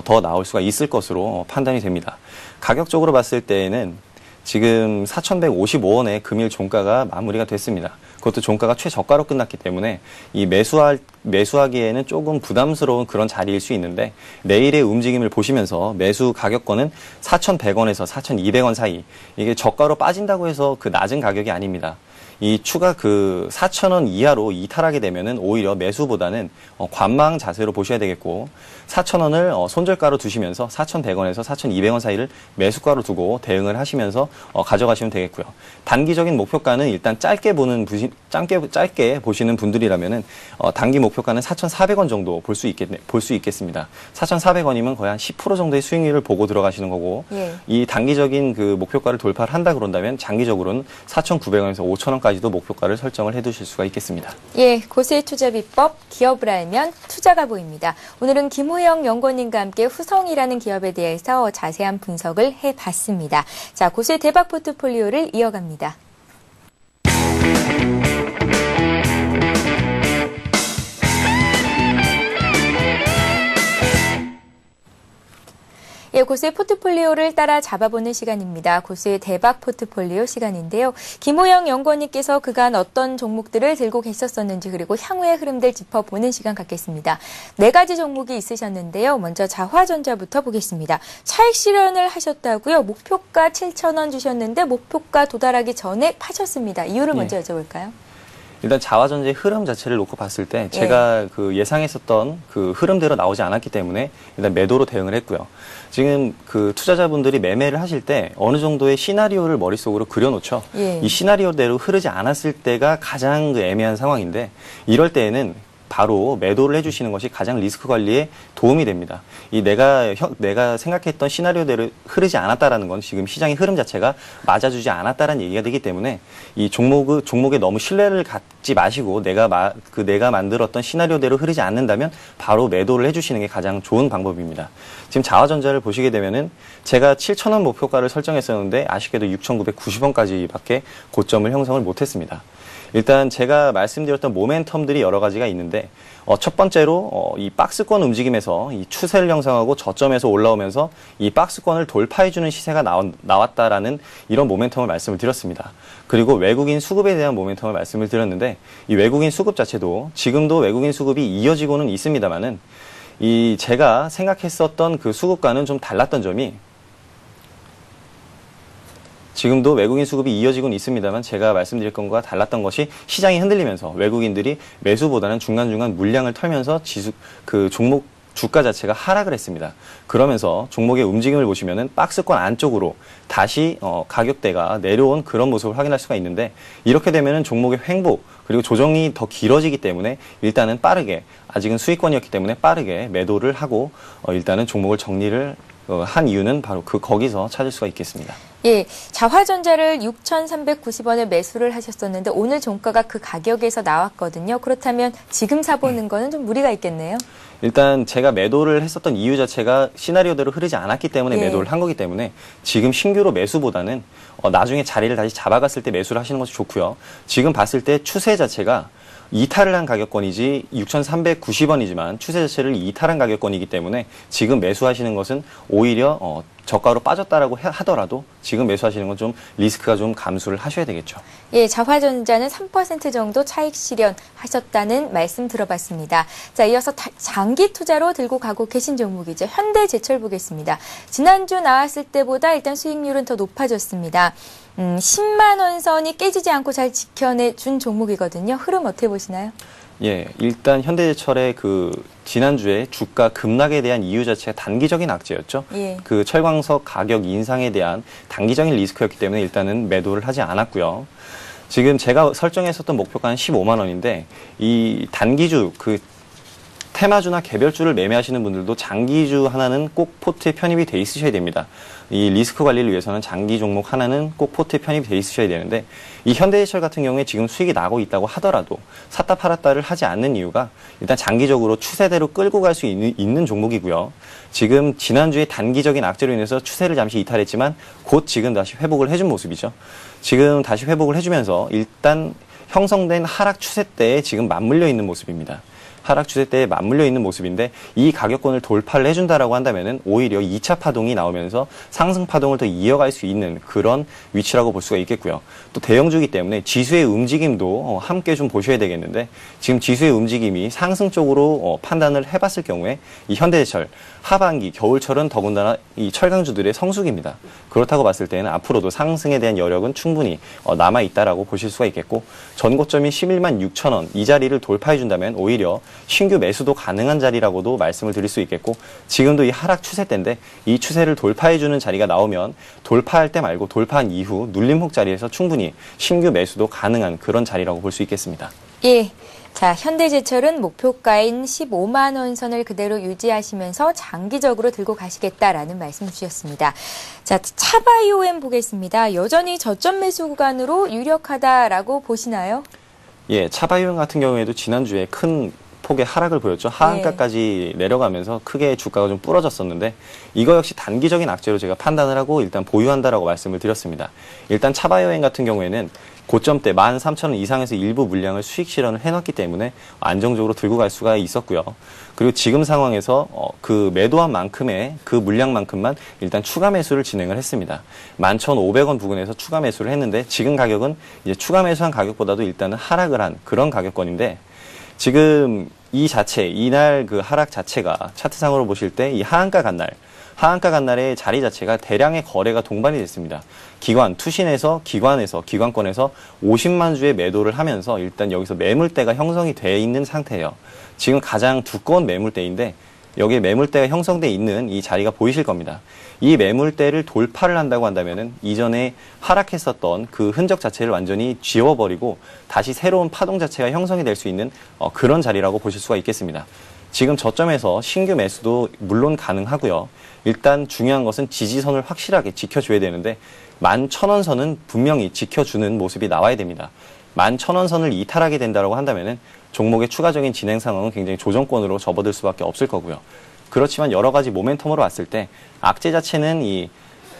[SPEAKER 2] 더 나올 수가 있을 것으로 판단이 됩니다. 가격적으로 봤을 때에는 지금 4,155원에 금일 종가가 마무리가 됐습니다. 그것도 종가가 최저가로 끝났기 때문에 이 매수하기에는 조금 부담스러운 그런 자리일 수 있는데 내일의 움직임을 보시면서 매수 가격권은 4,100원에서 4,200원 사이, 이게 저가로 빠진다고 해서 그 낮은 가격이 아닙니다. 이 추가 그 4,000원 이하로 이탈하게 되면은 오히려 매수보다는 관망 자세로 보셔야 되겠고, 4,000원을 손절가로 두시면서 4,100원에서 4,200원 사이를 매수가로 두고 대응을 하시면서 가져가시면 되겠고요. 단기적인 목표가는 일단 짧게 보시는 분들이라면은 단기 목표가는 4,400원 정도 볼 수 있겠습니다. 4,400원이면 거의 한 10% 정도의 수익률을 보고 들어가시는 거고,
[SPEAKER 1] 예.
[SPEAKER 2] 이 단기적인 그 목표가를 돌파를 한다 그런다면 장기적으로는 4,900원에서 5,000원까지도 목표가를 설정을 해두실 수가 있겠습니다.
[SPEAKER 1] 예, 고세의 투자 비법, 기업을 알면 투자가 보입니다. 오늘은 김호영 연구원님과 함께 후성이라는 기업에 대해서 자세한 분석을 해봤습니다. 자, 고세 대박 포트폴리오를 이어갑니다. 예, 고수의 포트폴리오를 따라 잡아보는 시간입니다. 고수의 대박 포트폴리오 시간인데요. 김호영 연구원님께서 그간 어떤 종목들을 들고 계셨었는지, 그리고 향후의 흐름들 짚어보는 시간 갖겠습니다. 4가지 종목이 있으셨는데요. 먼저 자화전자부터 보겠습니다. 차익 실현을 하셨다고요? 목표가 7,000원 주셨는데 목표가 도달하기 전에 파셨습니다. 이유를 먼저 여쭤볼까요?
[SPEAKER 2] 일단 자화전자의 흐름 자체를 놓고 봤을 때 제가 그 예상했었던 그 흐름대로 나오지 않았기 때문에 일단 매도로 대응을 했고요. 지금 그 투자자분들이 매매를 하실 때 어느 정도의 시나리오를 머릿속으로 그려놓죠. 이 시나리오대로 흐르지 않았을 때가 가장 그 애매한 상황인데, 이럴 때에는 바로 매도를 해주시는 것이 가장 리스크 관리에 도움이 됩니다. 이 내가 생각했던 시나리오대로 흐르지 않았다라는 건 지금 시장의 흐름 자체가 맞아주지 않았다라는 얘기가 되기 때문에 이 종목에 너무 신뢰를 갖지 마시고 내가 만들었던 시나리오대로 흐르지 않는다면 바로 매도를 해주시는 게 가장 좋은 방법입니다. 지금 자화전자를 보시게 되면은 제가 7,000원 목표가를 설정했었는데 아쉽게도 6,990원까지밖에 고점을 형성을 못했습니다. 일단 제가 말씀드렸던 모멘텀들이 여러 가지가 있는데, 첫 번째로 이 박스권 움직임에서 이 추세를 형성하고 저점에서 올라오면서 이 박스권을 돌파해주는 시세가 나왔다라는 이런 모멘텀을 말씀을 드렸습니다. 그리고 외국인 수급에 대한 모멘텀을 말씀을 드렸는데, 이 외국인 수급 자체도 지금도 외국인 수급이 이어지고는 있습니다만은 이 제가 생각했었던 그 수급과는 좀 달랐던 점이, 지금도 외국인 수급이 이어지고는 있습니다만 제가 말씀드릴 것과 달랐던 것이 시장이 흔들리면서 외국인들이 매수보다는 중간중간 물량을 털면서 종목 주가 자체가 하락을 했습니다. 그러면서 종목의 움직임을 보시면은 박스권 안쪽으로 다시 가격대가 내려온 그런 모습을 확인할 수가 있는데, 이렇게 되면은 종목의 횡보 그리고 조정이 더 길어지기 때문에 일단은 빠르게, 아직은 수익권이었기 때문에 빠르게 매도를 하고 일단은 종목을 정리를 한 이유는 바로 거기서 찾을 수가 있겠습니다.
[SPEAKER 1] 예, 자화전자를 6,390원에 매수를 하셨었는데 오늘 종가가 그 가격에서 나왔거든요. 그렇다면 지금 사보는 거는 좀 무리가 있겠네요.
[SPEAKER 2] 일단 제가 매도를 했었던 이유 자체가 시나리오대로 흐르지 않았기 때문에 매도를 한 거기 때문에 지금 신규로 매수보다는 나중에 자리를 다시 잡아갔을 때 매수를 하시는 것이 좋고요. 지금 봤을 때 추세 자체가 이탈을 한 가격권이지 6,390원이지만 추세 자체를 이탈한 가격권이기 때문에 지금 매수하시는 것은 오히려 저가로 빠졌다라고 하더라도 지금 매수하시는 건 좀 리스크가 좀 감수를 하셔야 되겠죠.
[SPEAKER 1] 예, 자화전자는 3% 정도 차익 실현하셨다는 말씀 들어봤습니다. 자, 이어서 장기 투자로 들고 가고 계신 종목이죠. 현대제철 보겠습니다. 지난주 나왔을 때보다 일단 수익률은 더 높아졌습니다. 10만 원 선이 깨지지 않고 잘 지켜내준 종목이거든요. 흐름 어떻게 보시나요?
[SPEAKER 2] 예, 일단 현대제철의 지난주에 주가 급락에 대한 이유 자체가 단기적인 악재였죠. 그 철광석 가격 인상에 대한 단기적인 리스크였기 때문에 일단은 매도를 하지 않았고요. 지금 제가 설정했었던 목표가는 15만 원인데 이 단기주 테마주나 개별주를 매매하시는 분들도 장기주 하나는 꼭 포트에 편입이 돼 있으셔야 됩니다. 이 리스크 관리를 위해서는 장기 종목 하나는 꼭 포트에 편입이 돼 있으셔야 되는데, 이 현대제철 같은 경우에 지금 수익이 나고 있다고 하더라도 샀다 팔았다를 하지 않는 이유가 일단 장기적으로 추세대로 끌고 갈 수 있는 종목이고요. 지금 지난주에 단기적인 악재로 인해서 추세를 잠시 이탈했지만 곧 지금 다시 회복을 해준 모습이죠. 지금 다시 회복을 해주면서 일단 형성된 하락 추세 때에 지금 맞물려 있는 모습입니다. 하락 추세대에 맞물려 있는 모습인데 이 가격권을 돌파를 해준다라고 한다면은 오히려 2차 파동이 나오면서 상승 파동을 더 이어갈 수 있는 그런 위치라고 볼 수가 있겠고요. 또 대형주기 때문에 지수의 움직임도 함께 좀 보셔야 되겠는데 지금 지수의 움직임이 상승 쪽으로 판단을 해봤을 경우에 이 현대제철 하반기 겨울철은 더군다나 이 철강주들의 성수기입니다. 그렇다고 봤을 때는 앞으로도 상승에 대한 여력은 충분히 남아 있다라고 보실 수가 있겠고 전고점이 11만 6천 원 이 자리를 돌파해 준다면 오히려 신규 매수도 가능한 자리라고도 말씀을 드릴 수 있겠고 지금도 이 하락 추세 때인데 이 추세를 돌파해 주는 자리가 나오면 돌파할 때 말고 돌파한 이후 눌림목 자리에서 충분히 신규 매수도 가능한 그런 자리라고 볼 수 있겠습니다.
[SPEAKER 1] 예. 자, 현대제철은 목표가인 15만 원 선을 그대로 유지하시면서 장기적으로 들고 가시겠다라는 말씀 주셨습니다. 자, 차바이오엠 보겠습니다. 여전히 저점 매수 구간으로 유력하다라고 보시나요?
[SPEAKER 2] 예, 차바이오엠 같은 경우에도 지난주에 큰 폭의 하락을 보였죠. 하한가까지 내려가면서 크게 주가가 좀 부러졌었는데 이거 역시 단기적인 악재로 제가 판단을 하고 일단 보유한다라고 말씀을 드렸습니다. 일단 차바이오엠 같은 경우에는 고점대 13,000원 이상에서 일부 물량을 수익 실현을 해놨기 때문에 안정적으로 들고 갈 수가 있었고요. 그리고 지금 상황에서 그 매도한 만큼의 그 물량만큼만 일단 추가 매수를 진행을 했습니다. 11,500원 부근에서 추가 매수를 했는데 지금 가격은 이제 추가 매수한 가격보다도 일단은 하락을 한 그런 가격권인데 지금 이 자체, 이날 그 하락 자체가 차트상으로 보실 때 이 하한가 간 날의 자리 자체가 대량의 거래가 동반이 됐습니다. 기관권에서 50만 주의 매도를 하면서 일단 여기서 매물대가 형성이 돼 있는 상태예요. 지금 가장 두꺼운 매물대인데 여기에 매물대가 형성돼 있는 이 자리가 보이실 겁니다. 이 매물대를 돌파를 한다고 한다면은 이전에 하락했었던 그 흔적 자체를 완전히 지워버리고 다시 새로운 파동 자체가 형성이 될 수 있는 그런 자리라고 보실 수가 있겠습니다. 지금 저점에서 신규 매수도 물론 가능하고요. 일단 중요한 것은 지지선을 확실하게 지켜줘야 되는데 11,000원 선은 분명히 지켜주는 모습이 나와야 됩니다. 11,000원 선을 이탈하게 된다고 한다면은 종목의 추가적인 진행 상황은 굉장히 조정권으로 접어들 수밖에 없을 거고요. 그렇지만 여러 가지 모멘텀으로 왔을 때 악재 자체는 이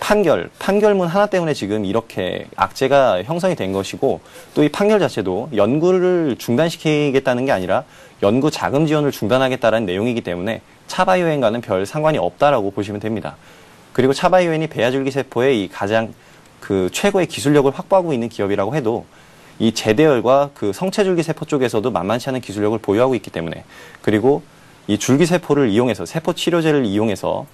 [SPEAKER 2] 판결문 하나 때문에 지금 이렇게 악재가 형성이 된 것이고 또 이 판결 자체도 연구를 중단시키겠다는 게 아니라 연구 자금 지원을 중단하겠다는 내용이기 때문에 차바이오엠과는 별 상관이 없다라고 보시면 됩니다. 그리고 차바이오엠이 배아줄기세포의 이 가장 그 최고의 기술력을 확보하고 있는 기업이라고 해도 이 제대열과 그 성체줄기세포 쪽에서도 만만치 않은 기술력을 보유하고 있기 때문에 그리고 이 줄기세포를 이용해서 세포치료제를 이용해서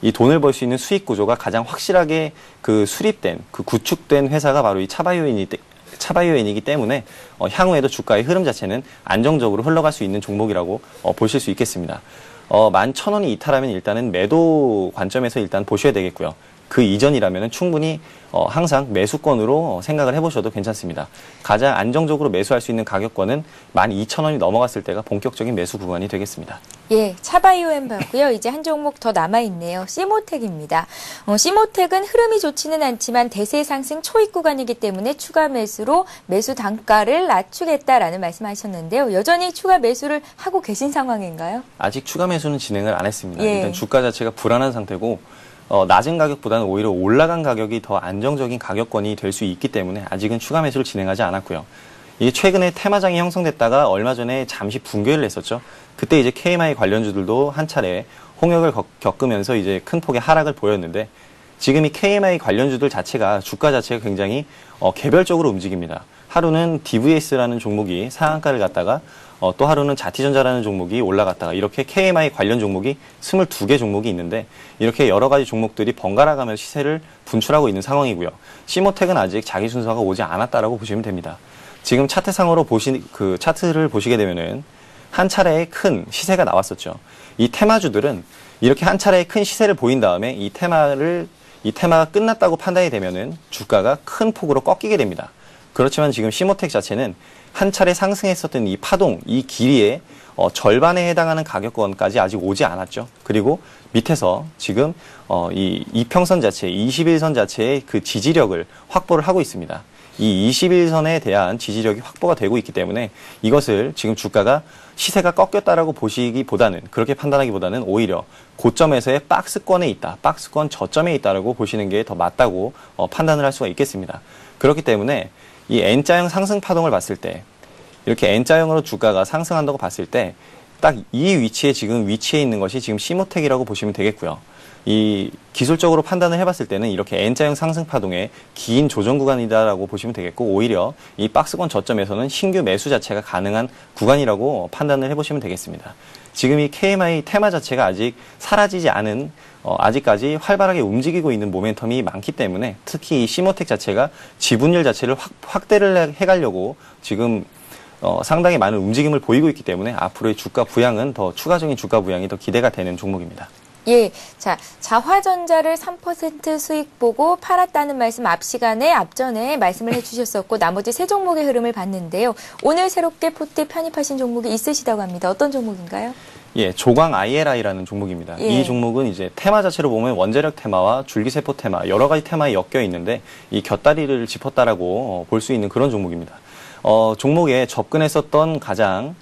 [SPEAKER 2] 이 돈을 벌 수 있는 수익 구조가 가장 확실하게 그 수립된 그 구축된 회사가 바로 이 차바이오엠이기 때문에 향후에도 주가의 흐름 자체는 안정적으로 흘러갈 수 있는 종목이라고 보실 수 있겠습니다. 11,000원이 이탈하면 일단은 매도 관점에서 일단 보셔야 되겠고요. 그 이전이라면 충분히 항상 매수권으로 생각을 해보셔도 괜찮습니다. 가장 안정적으로 매수할 수 있는 가격권은 12,000원이 넘어갔을 때가 본격적인 매수 구간이 되겠습니다.
[SPEAKER 1] 예, 차바이오엠 봤고요. 이제 한 종목 더 남아있네요. 시모텍입니다. 시모텍은 흐름이 좋지는 않지만 대세 상승 초입 구간이기 때문에 추가 매수로 매수 단가를 낮추겠다라는 말씀하셨는데요. 여전히 추가 매수를 하고 계신 상황인가요?
[SPEAKER 2] 아직 추가 매수는 진행을 안 했습니다.
[SPEAKER 1] 예.
[SPEAKER 2] 일단 주가 자체가 불안한 상태고 낮은 가격보다는 오히려 올라간 가격이 더 안정적인 가격권이 될 수 있기 때문에 아직은 추가 매수를 진행하지 않았고요. 이게 최근에 테마장이 형성됐다가 얼마 전에 잠시 붕괴를 했었죠. 그때 이제 KMI 관련주들도 한 차례 홍역을 겪으면서 이제 큰 폭의 하락을 보였는데 지금 이 KMI 관련주들 자체가 주가 자체가 굉장히 개별적으로 움직입니다. 하루는 DVS라는 종목이 상한가를 갔다가 또 하루는 자티전자라는 종목이 올라갔다가 이렇게 KMI 관련 종목이 22개 종목이 있는데 이렇게 여러 가지 종목들이 번갈아 가면서 시세를 분출하고 있는 상황이고요. 시모텍은 아직 자기 순서가 오지 않았다라고 보시면 됩니다. 지금 차트상으로 차트를 보시게 되면은 한 차례의 큰 시세가 나왔었죠. 이 테마주들은 이렇게 한 차례의 큰 시세를 보인 다음에 이 테마가 끝났다고 판단이 되면은 주가가 큰 폭으로 꺾이게 됩니다. 그렇지만 지금 시모텍 자체는 한 차례 상승했었던 이 파동, 이 길이의 절반에 해당하는 가격권까지 아직 오지 않았죠. 그리고 밑에서 지금 이 이평선 자체, 21선 자체의 그 지지력을 확보를 하고 있습니다. 이 21선에 대한 지지력이 확보가 되고 있기 때문에 이것을 지금 주가가 시세가 꺾였다라고 보시기보다는 그렇게 판단하기보다는 오히려 고점에서의 박스권에 있다, 박스권 저점에 있다라고 보시는 게 더 맞다고 판단을 할 수가 있겠습니다. 그렇기 때문에 이 N자형 상승 파동을 봤을 때 이렇게 N자형으로 주가가 상승한다고 봤을 때 딱 이 위치에 지금 위치해 있는 것이 지금 시모텍이라고 보시면 되겠고요. 이 기술적으로 판단을 해봤을 때는 이렇게 N자형 상승 파동의 긴 조정 구간이다라고 보시면 되겠고, 오히려 이 박스권 저점에서는 신규 매수 자체가 가능한 구간이라고 판단을 해보시면 되겠습니다. 지금 이 KMI 테마 자체가 아직 사라지지 않은 아직까지 활발하게 움직이고 있는 모멘텀이 많기 때문에, 특히 이 시모텍 자체가 지분율 자체를 확대를 해가려고 지금 상당히 많은 움직임을 보이고 있기 때문에 앞으로의 주가 부양은 더 추가적인 주가 부양이 더 기대가 되는 종목입니다.
[SPEAKER 1] 예, 자, 자화전자를 3% 수익 보고 팔았다는 말씀 앞전에 말씀을 해주셨었고, 나머지 세 종목의 흐름을 봤는데요. 오늘 새롭게 포트에 편입하신 종목이 있으시다고 합니다. 어떤 종목인가요?
[SPEAKER 2] 예, 조광 ILI라는 종목입니다.
[SPEAKER 1] 예.
[SPEAKER 2] 이 종목은 이제 테마 자체로 보면 원자력 테마와 줄기세포 테마, 여러 가지 테마에 엮여 있는데, 이 곁다리를 짚었다라고 볼 수 있는 그런 종목입니다. 종목에 접근했었던 가장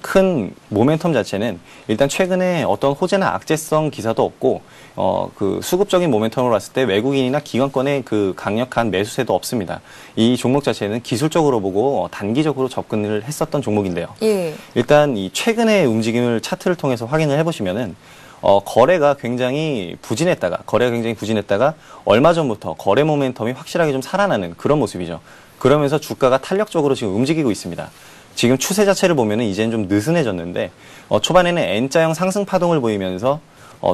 [SPEAKER 2] 큰 모멘텀 자체는 일단 최근에 어떤 호재나 악재성 기사도 없고, 그 수급적인 모멘텀으로 봤을 때 외국인이나 기관권의 그 강력한 매수세도 없습니다. 이 종목 자체는 기술적으로 보고 단기적으로 접근을 했었던 종목인데요.
[SPEAKER 1] 예.
[SPEAKER 2] 일단 이 최근의 움직임을 차트를 통해서 확인을 해보시면은, 거래가 굉장히 부진했다가 얼마 전부터 거래 모멘텀이 확실하게 좀 살아나는 그런 모습이죠. 그러면서 주가가 탄력적으로 지금 움직이고 있습니다. 지금 추세 자체를 보면은 이제는 좀 느슨해졌는데, 초반에는 N자형 상승 파동을 보이면서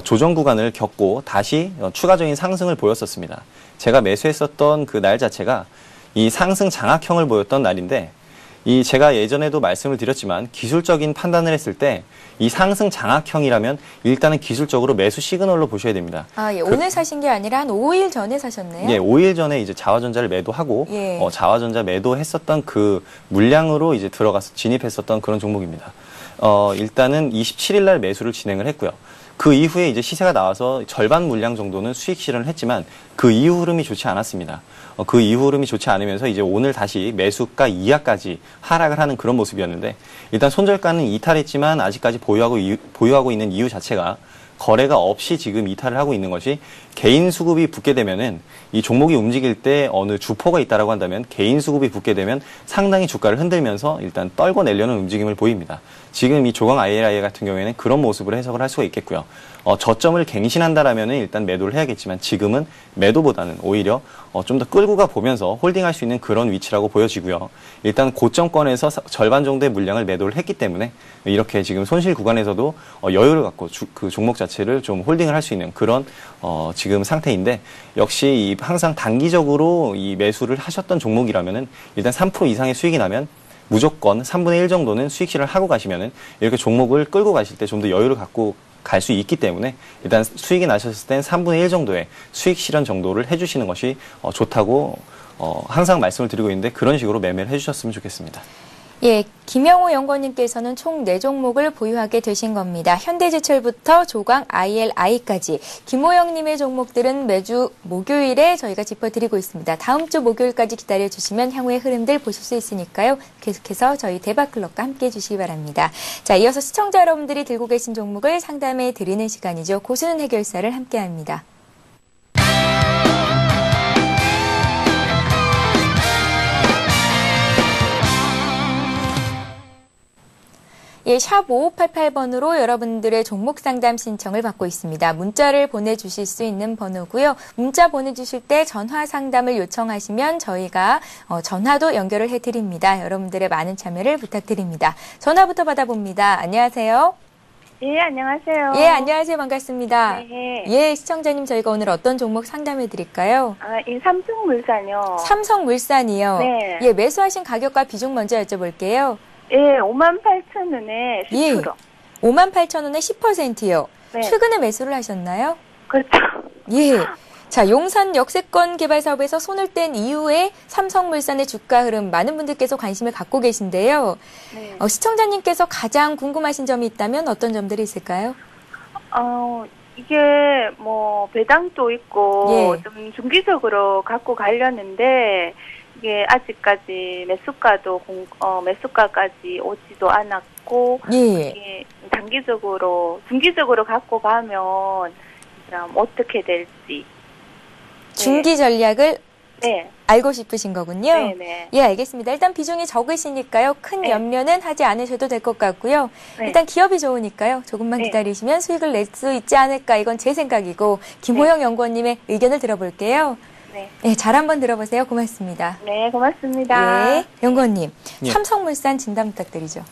[SPEAKER 2] 조정 구간을 겪고 다시 추가적인 상승을 보였었습니다. 제가 매수했었던 그 날 자체가 이 상승 장악형을 보였던 날인데, 이 제가 예전에도 말씀을 드렸지만 기술적인 판단을 했을 때 이 상승 장악형이라면 일단은 기술적으로 매수 시그널로 보셔야 됩니다.
[SPEAKER 1] 아, 예. 오늘 사신 게 아니라 한 5일 전에 사셨네요.
[SPEAKER 2] 예, 5일 전에 이제 자화전자를 매도하고,
[SPEAKER 1] 예.
[SPEAKER 2] 자화전자 매도했었던 그 물량으로 이제 들어가서 진입했었던 그런 종목입니다. 일단은 27일 날 매수를 진행을 했고요. 그 이후에 이제 시세가 나와서 절반 물량 정도는 수익 실현을 했지만 그 이후 흐름이 좋지 않았습니다. 그 이후 흐름이 좋지 않으면서 이제 오늘 다시 매수가 이하까지 하락을 하는 그런 모습이었는데, 일단 손절가는 이탈했지만 아직까지 보유하고 있는 이유 자체가 거래가 없이 지금 이탈을 하고 있는 것이, 개인 수급이 붙게 되면은 이 종목이 움직일 때 어느 주포가 있다라고 한다면 개인 수급이 붙게 되면 상당히 주가를 흔들면서 일단 떨궈내려는 움직임을 보입니다. 지금 이 조광 ILI 같은 경우에는 그런 모습으로 해석을 할 수가 있겠고요. 저점을 갱신한다라면은 일단 매도를 해야겠지만 지금은 매도보다는 오히려 좀 더 끌고 가 보면서 홀딩할 수 있는 그런 위치라고 보여지고요. 일단 고점권에서 절반 정도의 물량을 매도를 했기 때문에 이렇게 지금 손실 구간에서도 여유를 갖고 그 종목 자체를 좀 홀딩을 할 수 있는 그런 지금 상태인데, 역시 이 항상 단기적으로 이 매수를 하셨던 종목이라면은 일단 3% 이상의 수익이 나면 무조건 3분의 1 정도는 수익 실현을 하고 가시면은 이렇게 종목을 끌고 가실 때 좀 더 여유를 갖고 갈 수 있기 때문에, 일단 수익이 나셨을 땐 3분의 1 정도의 수익 실현 정도를 해주시는 것이 좋다고 항상 말씀을 드리고 있는데, 그런 식으로 매매를 해주셨으면 좋겠습니다.
[SPEAKER 1] 예, 김영호 연구원님께서는 총 4종목을 보유하게 되신 겁니다. 현대제철부터 조광 ILI까지. 김호영님의 종목들은 매주 목요일에 저희가 짚어드리고 있습니다. 다음 주 목요일까지 기다려주시면 향후의 흐름들 보실 수 있으니까요. 계속해서 저희 대박클럽과 함께해 주시기 바랍니다. 자, 이어서 시청자 여러분들이 들고 계신 종목을 상담해 드리는 시간이죠. 고수는 해결사를 함께합니다. 예, 샵 5588번으로 여러분들의 종목 상담 신청을 받고 있습니다. 문자를 보내주실 수 있는 번호고요. 문자 보내주실 때 전화 상담을 요청하시면 저희가 전화도 연결을 해드립니다. 여러분들의 많은 참여를 부탁드립니다. 전화부터 받아봅니다. 안녕하세요.
[SPEAKER 3] 예, 안녕하세요.
[SPEAKER 1] 예, 안녕하세요. 반갑습니다.
[SPEAKER 3] 네.
[SPEAKER 1] 예, 시청자님 저희가 오늘 어떤 종목 상담해 드릴까요?
[SPEAKER 3] 이 삼성물산이요.
[SPEAKER 1] 삼성물산이요.
[SPEAKER 3] 네.
[SPEAKER 1] 예, 매수하신 가격과 비중 먼저 여쭤볼게요.
[SPEAKER 3] 예, 58,000원에 10%.
[SPEAKER 1] 예, 58,000원에 10%요.
[SPEAKER 3] 네.
[SPEAKER 1] 최근에 매수를 하셨나요?
[SPEAKER 3] 그렇죠.
[SPEAKER 1] 예. 자, 용산 역세권 개발 사업에서 손을 뗀 이후에 삼성물산의 주가 흐름 많은 분들께서 관심을 갖고 계신데요.
[SPEAKER 3] 네.
[SPEAKER 1] 시청자님께서 가장 궁금하신 점이 있다면 어떤 점들이 있을까요?
[SPEAKER 3] 이게 뭐 배당도 있고
[SPEAKER 1] 예.
[SPEAKER 3] 좀 중기적으로 갖고 가려는데 이게 아직까지 매수가까지 오지도 않았고
[SPEAKER 1] 예.
[SPEAKER 3] 이게 중기적으로 갖고 가면 어떻게 될지.
[SPEAKER 1] 중기 전략을
[SPEAKER 3] 네.
[SPEAKER 1] 알고 싶으신 거군요.
[SPEAKER 3] 네네.
[SPEAKER 1] 예, 알겠습니다. 일단 비중이 적으시니까요. 큰
[SPEAKER 3] 네.
[SPEAKER 1] 염려는 하지 않으셔도 될 것 같고요.
[SPEAKER 3] 네.
[SPEAKER 1] 일단 기업이 좋으니까요. 조금만
[SPEAKER 3] 네.
[SPEAKER 1] 기다리시면 수익을 낼 수 있지 않을까. 이건 제 생각이고 김호영 연구원님의 의견을 들어볼게요.
[SPEAKER 3] 네.
[SPEAKER 1] 네, 잘 한번 들어보세요. 고맙습니다.
[SPEAKER 3] 네, 고맙습니다.
[SPEAKER 1] 예, 연구원님.
[SPEAKER 2] 예.
[SPEAKER 1] 삼성물산 진단 부탁드리죠.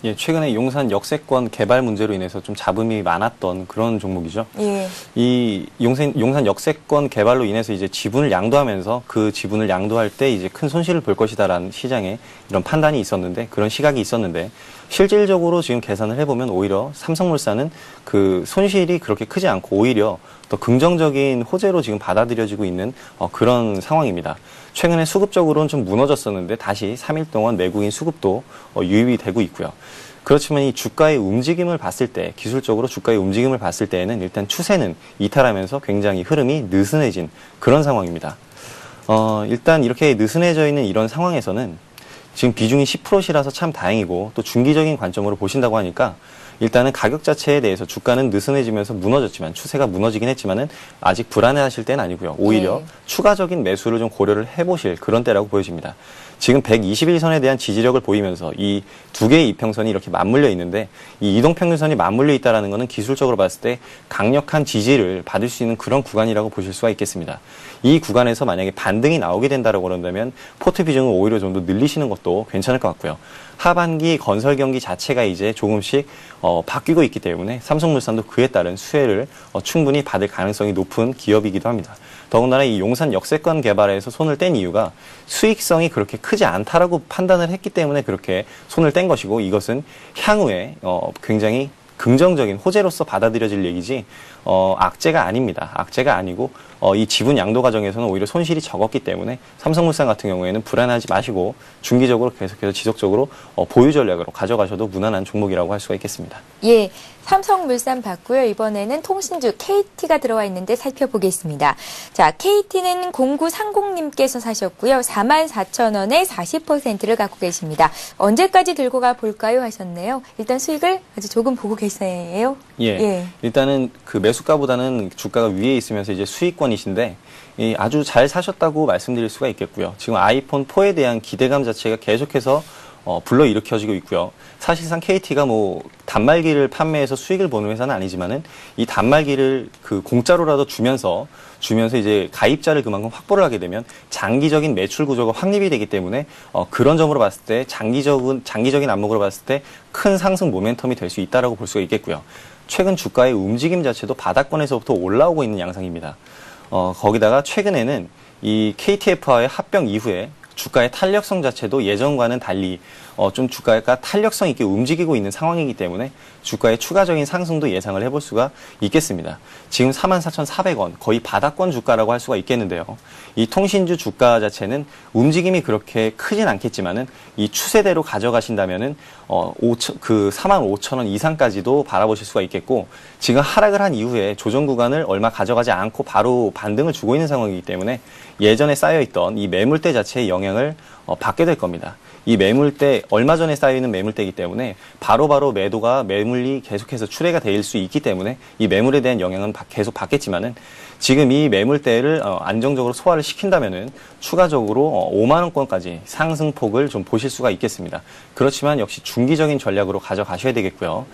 [SPEAKER 2] 예, 최근에 용산 역세권 개발 문제로 인해서 좀 잡음이 많았던 그런 종목이죠.
[SPEAKER 1] 예.
[SPEAKER 2] 이 용산 역세권 개발로 인해서 이제 지분을 양도하면서 그 지분을 양도할 때 이제 큰 손실을 볼 것이다라는 시장에 이런 판단이 있었는데, 그런 시각이 있었는데, 실질적으로 지금 계산을 해보면 오히려 삼성물산은 그 손실이 그렇게 크지 않고 오히려 더 긍정적인 호재로 지금 받아들여지고 있는 그런 상황입니다. 최근에 수급적으로는 좀 무너졌었는데 다시 3일 동안 외국인 수급도 유입이 되고 있고요. 그렇지만 이 주가의 움직임을 봤을 때, 기술적으로 주가의 움직임을 봤을 때에는 일단 추세는 이탈하면서 굉장히 흐름이 느슨해진 그런 상황입니다. 일단 이렇게 느슨해져 있는 이런 상황에서는 지금 비중이 10%시라서 참 다행이고, 또 중기적인 관점으로 보신다고 하니까 일단은 가격 자체에 대해서 주가는 느슨해지면서 무너졌지만, 추세가 무너지긴 했지만은 아직 불안해하실 때는 아니고요. 오히려
[SPEAKER 1] 네.
[SPEAKER 2] 추가적인 매수를 좀 고려를 해보실 그런 때라고 보여집니다. 지금 121선에 대한 지지력을 보이면서 이 두 개의 이평선이 이렇게 맞물려 있는데, 이 이동평균선이 맞물려 있다는 것은 기술적으로 봤을 때 강력한 지지를 받을 수 있는 그런 구간이라고 보실 수가 있겠습니다. 이 구간에서 만약에 반등이 나오게 된다고 그런다면 포트 비중을 오히려 좀 더 늘리시는 것도 괜찮을 것 같고요. 하반기 건설 경기 자체가 이제 조금씩 바뀌고 있기 때문에 삼성물산도 그에 따른 수혜를 충분히 받을 가능성이 높은 기업이기도 합니다. 더군다나 이 용산 역세권 개발에서 손을 뗀 이유가 수익성이 그렇게 크지 않다라고 판단을 했기 때문에 그렇게 손을 뗀 것이고, 이것은 향후에 굉장히 긍정적인 호재로서 받아들여질 얘기지 악재가 아닙니다. 악재가 아니고 이 지분 양도 과정에서는 오히려 손실이 적었기 때문에 삼성물산 같은 경우에는 불안하지 마시고 중기적으로 계속해서 지속적으로 보유 전략으로 가져가셔도 무난한 종목이라고 할 수가 있겠습니다.
[SPEAKER 1] 예, 삼성물산 봤고요. 이번에는 통신주 KT가 들어와 있는데 살펴보겠습니다. 자, KT는 0930님께서 사셨고요. 44,000원에 40%를 갖고 계십니다. 언제까지 들고 가 볼까요? 하셨네요. 일단 수익을 아주 조금 보고 계세요.
[SPEAKER 2] 예. 일단은 그 매수가보다는 주가가 위에 있으면서 이제 수익권이신데, 아주 잘 사셨다고 말씀드릴 수가 있겠고요. 지금 아이폰 4에 대한 기대감 자체가 계속해서 불러일으켜지고 있고요. 사실상 KT가 뭐 단말기를 판매해서 수익을 보는 회사는 아니지만은 이 단말기를 그 공짜로라도 주면서 이제 가입자를 그만큼 확보를 하게 되면 장기적인 매출 구조가 확립이 되기 때문에 그런 점으로 봤을 때 장기적인 안목으로 봤을 때 큰 상승 모멘텀이 될 수 있다라고 볼 수가 있겠고요. 최근 주가의 움직임 자체도 바닥권에서부터 올라오고 있는 양상입니다. 거기다가 최근에는 이 KTF와의 합병 이후에 주가의 탄력성 자체도 예전과는 달리 좀 주가가 탄력성 있게 움직이고 있는 상황이기 때문에 주가의 추가적인 상승도 예상을 해볼 수가 있겠습니다. 지금 44,400원 거의 바닥권 주가라고 할 수가 있겠는데요. 이 통신주 주가 자체는 움직임이 그렇게 크진 않겠지만은 이 추세대로 가져가신다면은 45,000원 이상까지도 바라보실 수가 있겠고, 지금 하락을 한 이후에 조정 구간을 얼마 가져가지 않고 바로 반등을 주고 있는 상황이기 때문에 예전에 쌓여있던 이 매물대 자체의 영향을 받게 될 겁니다. 이 매물대, 얼마 전에 쌓여있는 매물대이기 때문에 바로바로 매물이 계속해서 출회가 될 수 있기 때문에 이 매물에 대한 영향은 계속 받겠지만은, 지금 이 매물대를 안정적으로 소화를 시킨다면은 추가적으로 5만원권까지 상승폭을 좀 보실 수가 있겠습니다. 그렇지만 역시 중기적인 전략으로 가져가셔야 되겠고요.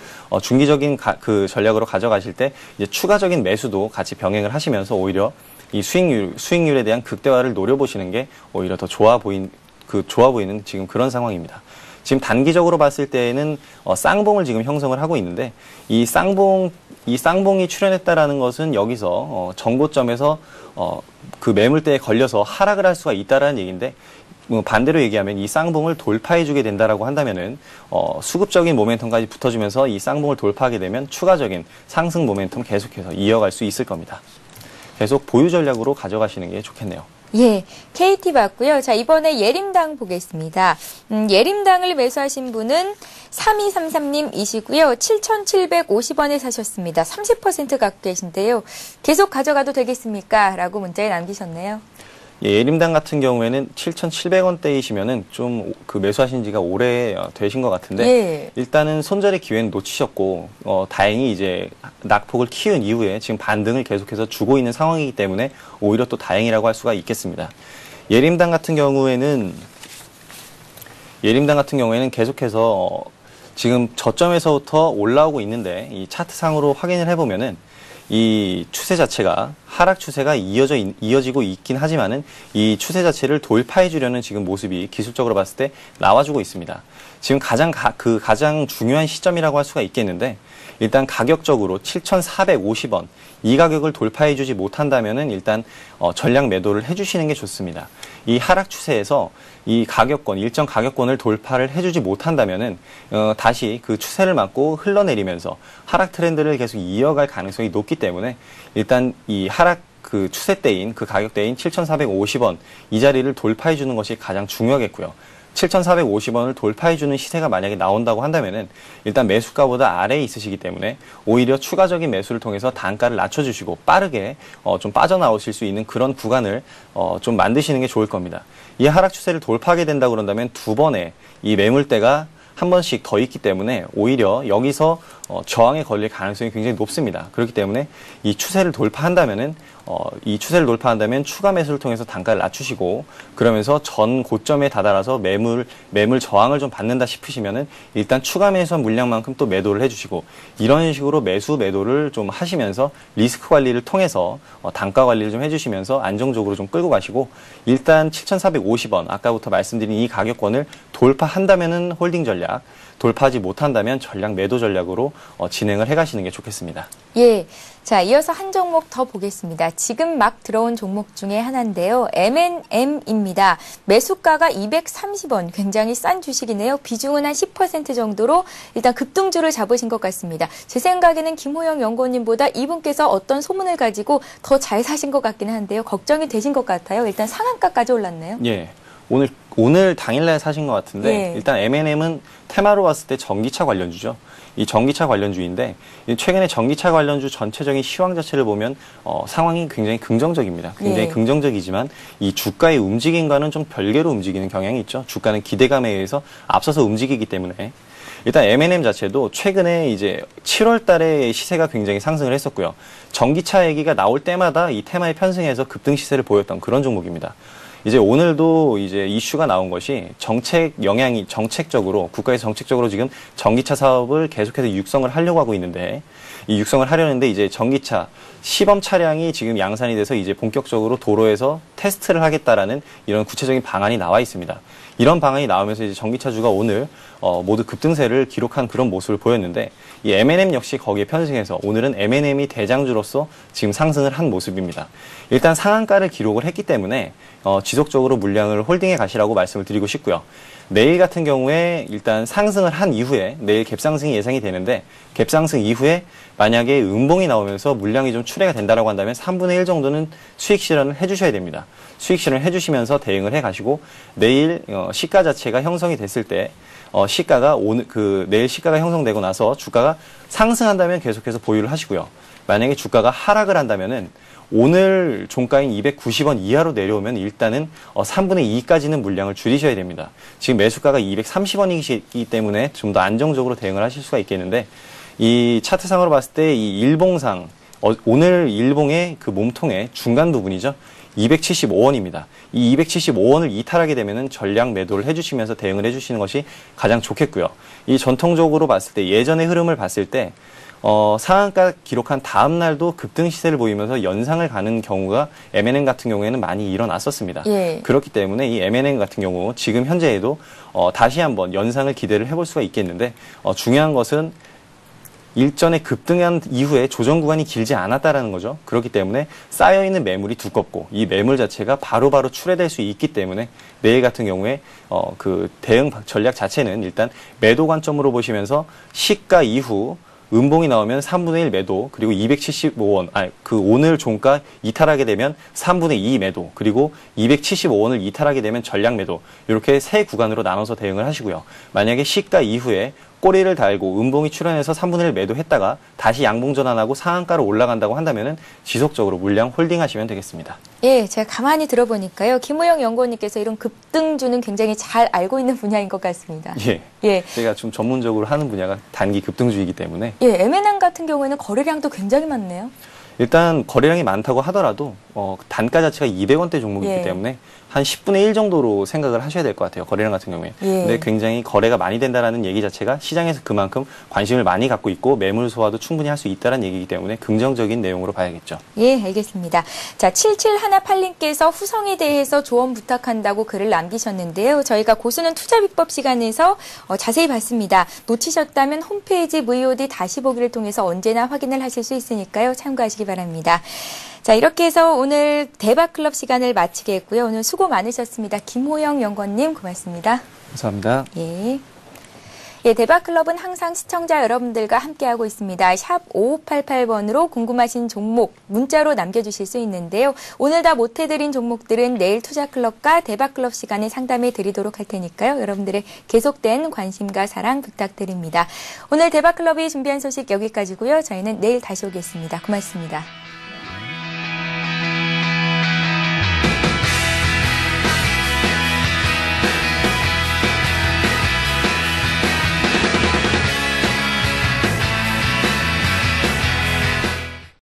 [SPEAKER 2] 중기적인 그 전략으로 가져가실 때 이제 추가적인 매수도 같이 병행을 하시면서 오히려 이 수익률에 대한 극대화를 노려보시는 게 오히려 더 좋아 보이는 지금 그런 상황입니다. 지금 단기적으로 봤을 때에는 쌍봉을 지금 형성을 하고 있는데, 이 쌍봉이 출현했다라는 것은 여기서 정고점에서 그 매물대에 걸려서 하락을 할 수가 있다라는 얘기인데, 반대로 얘기하면 이 쌍봉을 돌파해주게 된다라고 한다면은 수급적인 모멘텀까지 붙어주면서 이 쌍봉을 돌파하게 되면 추가적인 상승 모멘텀 계속해서 이어갈 수 있을 겁니다. 계속 보유 전략으로 가져가시는 게 좋겠네요.
[SPEAKER 1] 예, KT 봤고요. 자, 이번에 예림당 보겠습니다. 예림당을 매수하신 분은 3233님이시고요. 7,750원에 사셨습니다. 30% 갖고 계신데요. 계속 가져가도 되겠습니까? 라고 문자에 남기셨네요.
[SPEAKER 2] 예, 예림당 같은 경우에는 7,700원대이시면은 좀 그 매수하신 지가 오래 되신 것 같은데,
[SPEAKER 1] 예.
[SPEAKER 2] 일단은 손절의 기회는 놓치셨고, 다행히 이제 낙폭을 키운 이후에 지금 반등을 계속해서 주고 있는 상황이기 때문에 오히려 또 다행이라고 할 수가 있겠습니다. 예림당 같은 경우에는 계속해서 지금 저점에서부터 올라오고 있는데 이 차트상으로 확인을 해보면은 이 추세 자체가 하락 추세가 이어지고 있긴 하지만은 이 추세 자체를 돌파해 주려는 지금 모습이 기술적으로 봤을 때 나와주고 있습니다. 지금 가장 중요한 시점이라고 할 수가 있겠는데 일단 가격적으로 7,450원 이 가격을 돌파해 주지 못한다면은 일단 전량 매도를 해주시는 게 좋습니다. 이 하락 추세에서 이 일정 가격권을 돌파를 해주지 못한다면은 다시 그 추세를 맞고 흘러내리면서 하락 트렌드를 계속 이어갈 가능성이 높기 때문에 일단 이 하락 그 추세대인 그 가격대인 7,450원 이 자리를 돌파해 주는 것이 가장 중요하겠고요. 7,450원을 돌파해주는 시세가 만약에 나온다고 한다면은 일단 매수가보다 아래에 있으시기 때문에 오히려 추가적인 매수를 통해서 단가를 낮춰주시고 빠르게 좀 빠져나오실 수 있는 그런 구간을 좀 만드시는 게 좋을 겁니다. 이 하락 추세를 돌파하게 된다고 그런다면 두 번의 이 매물대가 한 번씩 더 있기 때문에 오히려 여기서 저항에 걸릴 가능성이 굉장히 높습니다. 그렇기 때문에 이 추세를 돌파한다면 추가 매수를 통해서 단가를 낮추시고 그러면서 전 고점에 다다라서 매물 저항을 좀 받는다 싶으시면은 일단 추가 매수한 물량만큼 또 매도를 해주시고 이런 식으로 매도를 좀 하시면서 리스크 관리를 통해서 단가 관리를 좀 해주시면서 안정적으로 좀 끌고 가시고 일단 7,450원 아까부터 말씀드린 이 가격권을 돌파한다면은 홀딩 전략, 돌파하지 못한다면 전략 매도 전략으로 진행을 해가시는 게 좋겠습니다.
[SPEAKER 1] 예. 자, 이어서 한 종목 더 보겠습니다. 지금 막 들어온 종목 중에 하나인데요. M&M입니다. 매수가가 230원, 굉장히 싼 주식이네요. 비중은 한 10% 정도로 일단 급등주를 잡으신 것 같습니다. 제 생각에는 김호영 연구원님보다 이분께서 어떤 소문을 가지고 더 잘 사신 것 같기는 한데요. 걱정이 되신 것 같아요. 일단 상한가까지 올랐네요.
[SPEAKER 2] 예. 오늘 당일날 사신 것 같은데
[SPEAKER 1] 예.
[SPEAKER 2] 일단 M&M은 테마로 봤을 때 전기차 관련주죠. 이 전기차 관련주인데 최근에 전기차 관련주 전체적인 시황 자체를 보면 상황이 굉장히 긍정적입니다. 굉장히
[SPEAKER 1] 예.
[SPEAKER 2] 긍정적이지만 이 주가의 움직임과는 좀 별개로 움직이는 경향이 있죠. 주가는 기대감에 의해서 앞서서 움직이기 때문에 일단 M&M 자체도 최근에 이제 7월 달에 시세가 굉장히 상승을 했었고요. 전기차 얘기가 나올 때마다 이 테마에 편승해서 급등 시세를 보였던 그런 종목입니다. 이제 오늘도 이제 이슈가 나온 것이 국가에서 정책적으로 지금 전기차 사업을 계속해서 육성을 하려고 하고 있는데 이 육성을 하려는데 이제 전기차 시범 차량이 지금 양산이 돼서 이제 본격적으로 도로에서 테스트를 하겠다라는 이런 구체적인 방안이 나와 있습니다. 이런 방안이 나오면서 이제 전기차주가 오늘 모두 급등세를 기록한 그런 모습을 보였는데 이 M&M 역시 거기에 편승해서 오늘은 M&M이 대장주로서 지금 상승을 한 모습입니다. 일단 상한가를 기록을 했기 때문에 지속적으로 물량을 홀딩해 가시라고 말씀을 드리고 싶고요. 내일 같은 경우에 일단 상승을 한 이후에 내일 갭상승이 예상이 되는데 갭상승 이후에 만약에 음봉이 나오면서 물량이 좀 출회가 된다라고 한다면 3분의 1 정도는 수익 실현을 해주셔야 됩니다. 수익 실현을 해주시면서 대응을 해가시고 내일 시가 자체가 형성이 됐을 때 시가가 내일 시가가 형성되고 나서 주가가 상승한다면 계속해서 보유를 하시고요. 만약에 주가가 하락을 한다면은 오늘 종가인 290원 이하로 내려오면 일단은 3분의 2까지는 물량을 줄이셔야 됩니다. 지금 매수가가 230원이기 때문에 좀 더 안정적으로 대응을 하실 수가 있겠는데 이 차트상으로 봤을 때 이 일봉상 오늘 일봉의 그 몸통의 중간 부분이죠. 275원입니다. 이 275원을 이탈하게 되면은 전량 매도를 해주시면서 대응을 해주시는 것이 가장 좋겠고요. 이 전통적으로 봤을 때 예전의 흐름을 봤을 때 상한가 기록한 다음 날도 급등 시세를 보이면서 연상을 가는 경우가 M&M 같은 경우에는 많이 일어났었습니다.
[SPEAKER 1] 예.
[SPEAKER 2] 그렇기 때문에 이 M&M 같은 경우 지금 현재에도 다시 한번 연상을 기대를 해볼 수가 있겠는데 중요한 것은 일전에 급등한 이후에 조정 구간이 길지 않았다라는 거죠. 그렇기 때문에 쌓여있는 매물이 두껍고 이 매물 자체가 바로바로 출회될 수 있기 때문에 내일 같은 경우에 그 대응 전략 자체는 일단 매도 관점으로 보시면서 시가 이후 음봉이 나오면 3분의 1 매도, 그리고 275원, 오늘 종가 이탈하게 되면 3분의 2 매도, 그리고 275원을 이탈하게 되면 전량 매도, 이렇게 세 구간으로 나눠서 대응을 하시고요. 만약에 시가 이후에 꼬리를 달고 음봉이 출현해서 3분의 1 매도했다가 다시 양봉 전환하고 상한가로 올라간다고 한다면은 지속적으로 물량 홀딩하시면 되겠습니다.
[SPEAKER 1] 예, 제가 가만히 들어보니까요. 김호영 연구원님께서 이런 급등주는 굉장히 잘 알고 있는 분야인 것 같습니다.
[SPEAKER 2] 예.
[SPEAKER 1] 예.
[SPEAKER 2] 제가 좀 전문적으로 하는 분야가 단기 급등주이기 때문에.
[SPEAKER 1] 예, M&M 같은 경우에는 거래량도 굉장히 많네요.
[SPEAKER 2] 일단 거래량이 많다고 하더라도 단가 자체가 200원대 종목이기
[SPEAKER 1] 예.
[SPEAKER 2] 때문에 한 10분의 1 정도로 생각을 하셔야 될 것 같아요. 거래량 같은 경우에.
[SPEAKER 1] 예.
[SPEAKER 2] 근데 굉장히 거래가 많이 된다라는 얘기 자체가 시장에서 그만큼 관심을 많이 갖고 있고 매물 소화도 충분히 할 수 있다는 얘기이기 때문에 긍정적인 내용으로 봐야겠죠.
[SPEAKER 1] 예, 알겠습니다. 자, 7718님께서 후성에 대해서 조언 부탁한다고 글을 남기셨는데요. 저희가 고수는 투자비법 시간에서 자세히 봤습니다. 놓치셨다면 홈페이지 VOD 다시 보기를 통해서 언제나 확인을 하실 수 있으니까요. 참고하시기 바랍니다. 자, 이렇게 해서 오늘 대박클럽 시간을 마치겠고요. 오늘 수고 많으셨습니다. 김호영 연구원님 고맙습니다.
[SPEAKER 2] 감사합니다.
[SPEAKER 1] 예. 예, 대박클럽은 항상 시청자 여러분들과 함께하고 있습니다. 샵 5588번으로 궁금하신 종목 문자로 남겨주실 수 있는데요. 오늘 다 못해드린 종목들은 내일 투자클럽과 대박클럽 시간에 상담해 드리도록 할 테니까요. 여러분들의 계속된 관심과 사랑 부탁드립니다. 오늘 대박클럽이 준비한 소식 여기까지고요. 저희는 내일 다시 오겠습니다. 고맙습니다.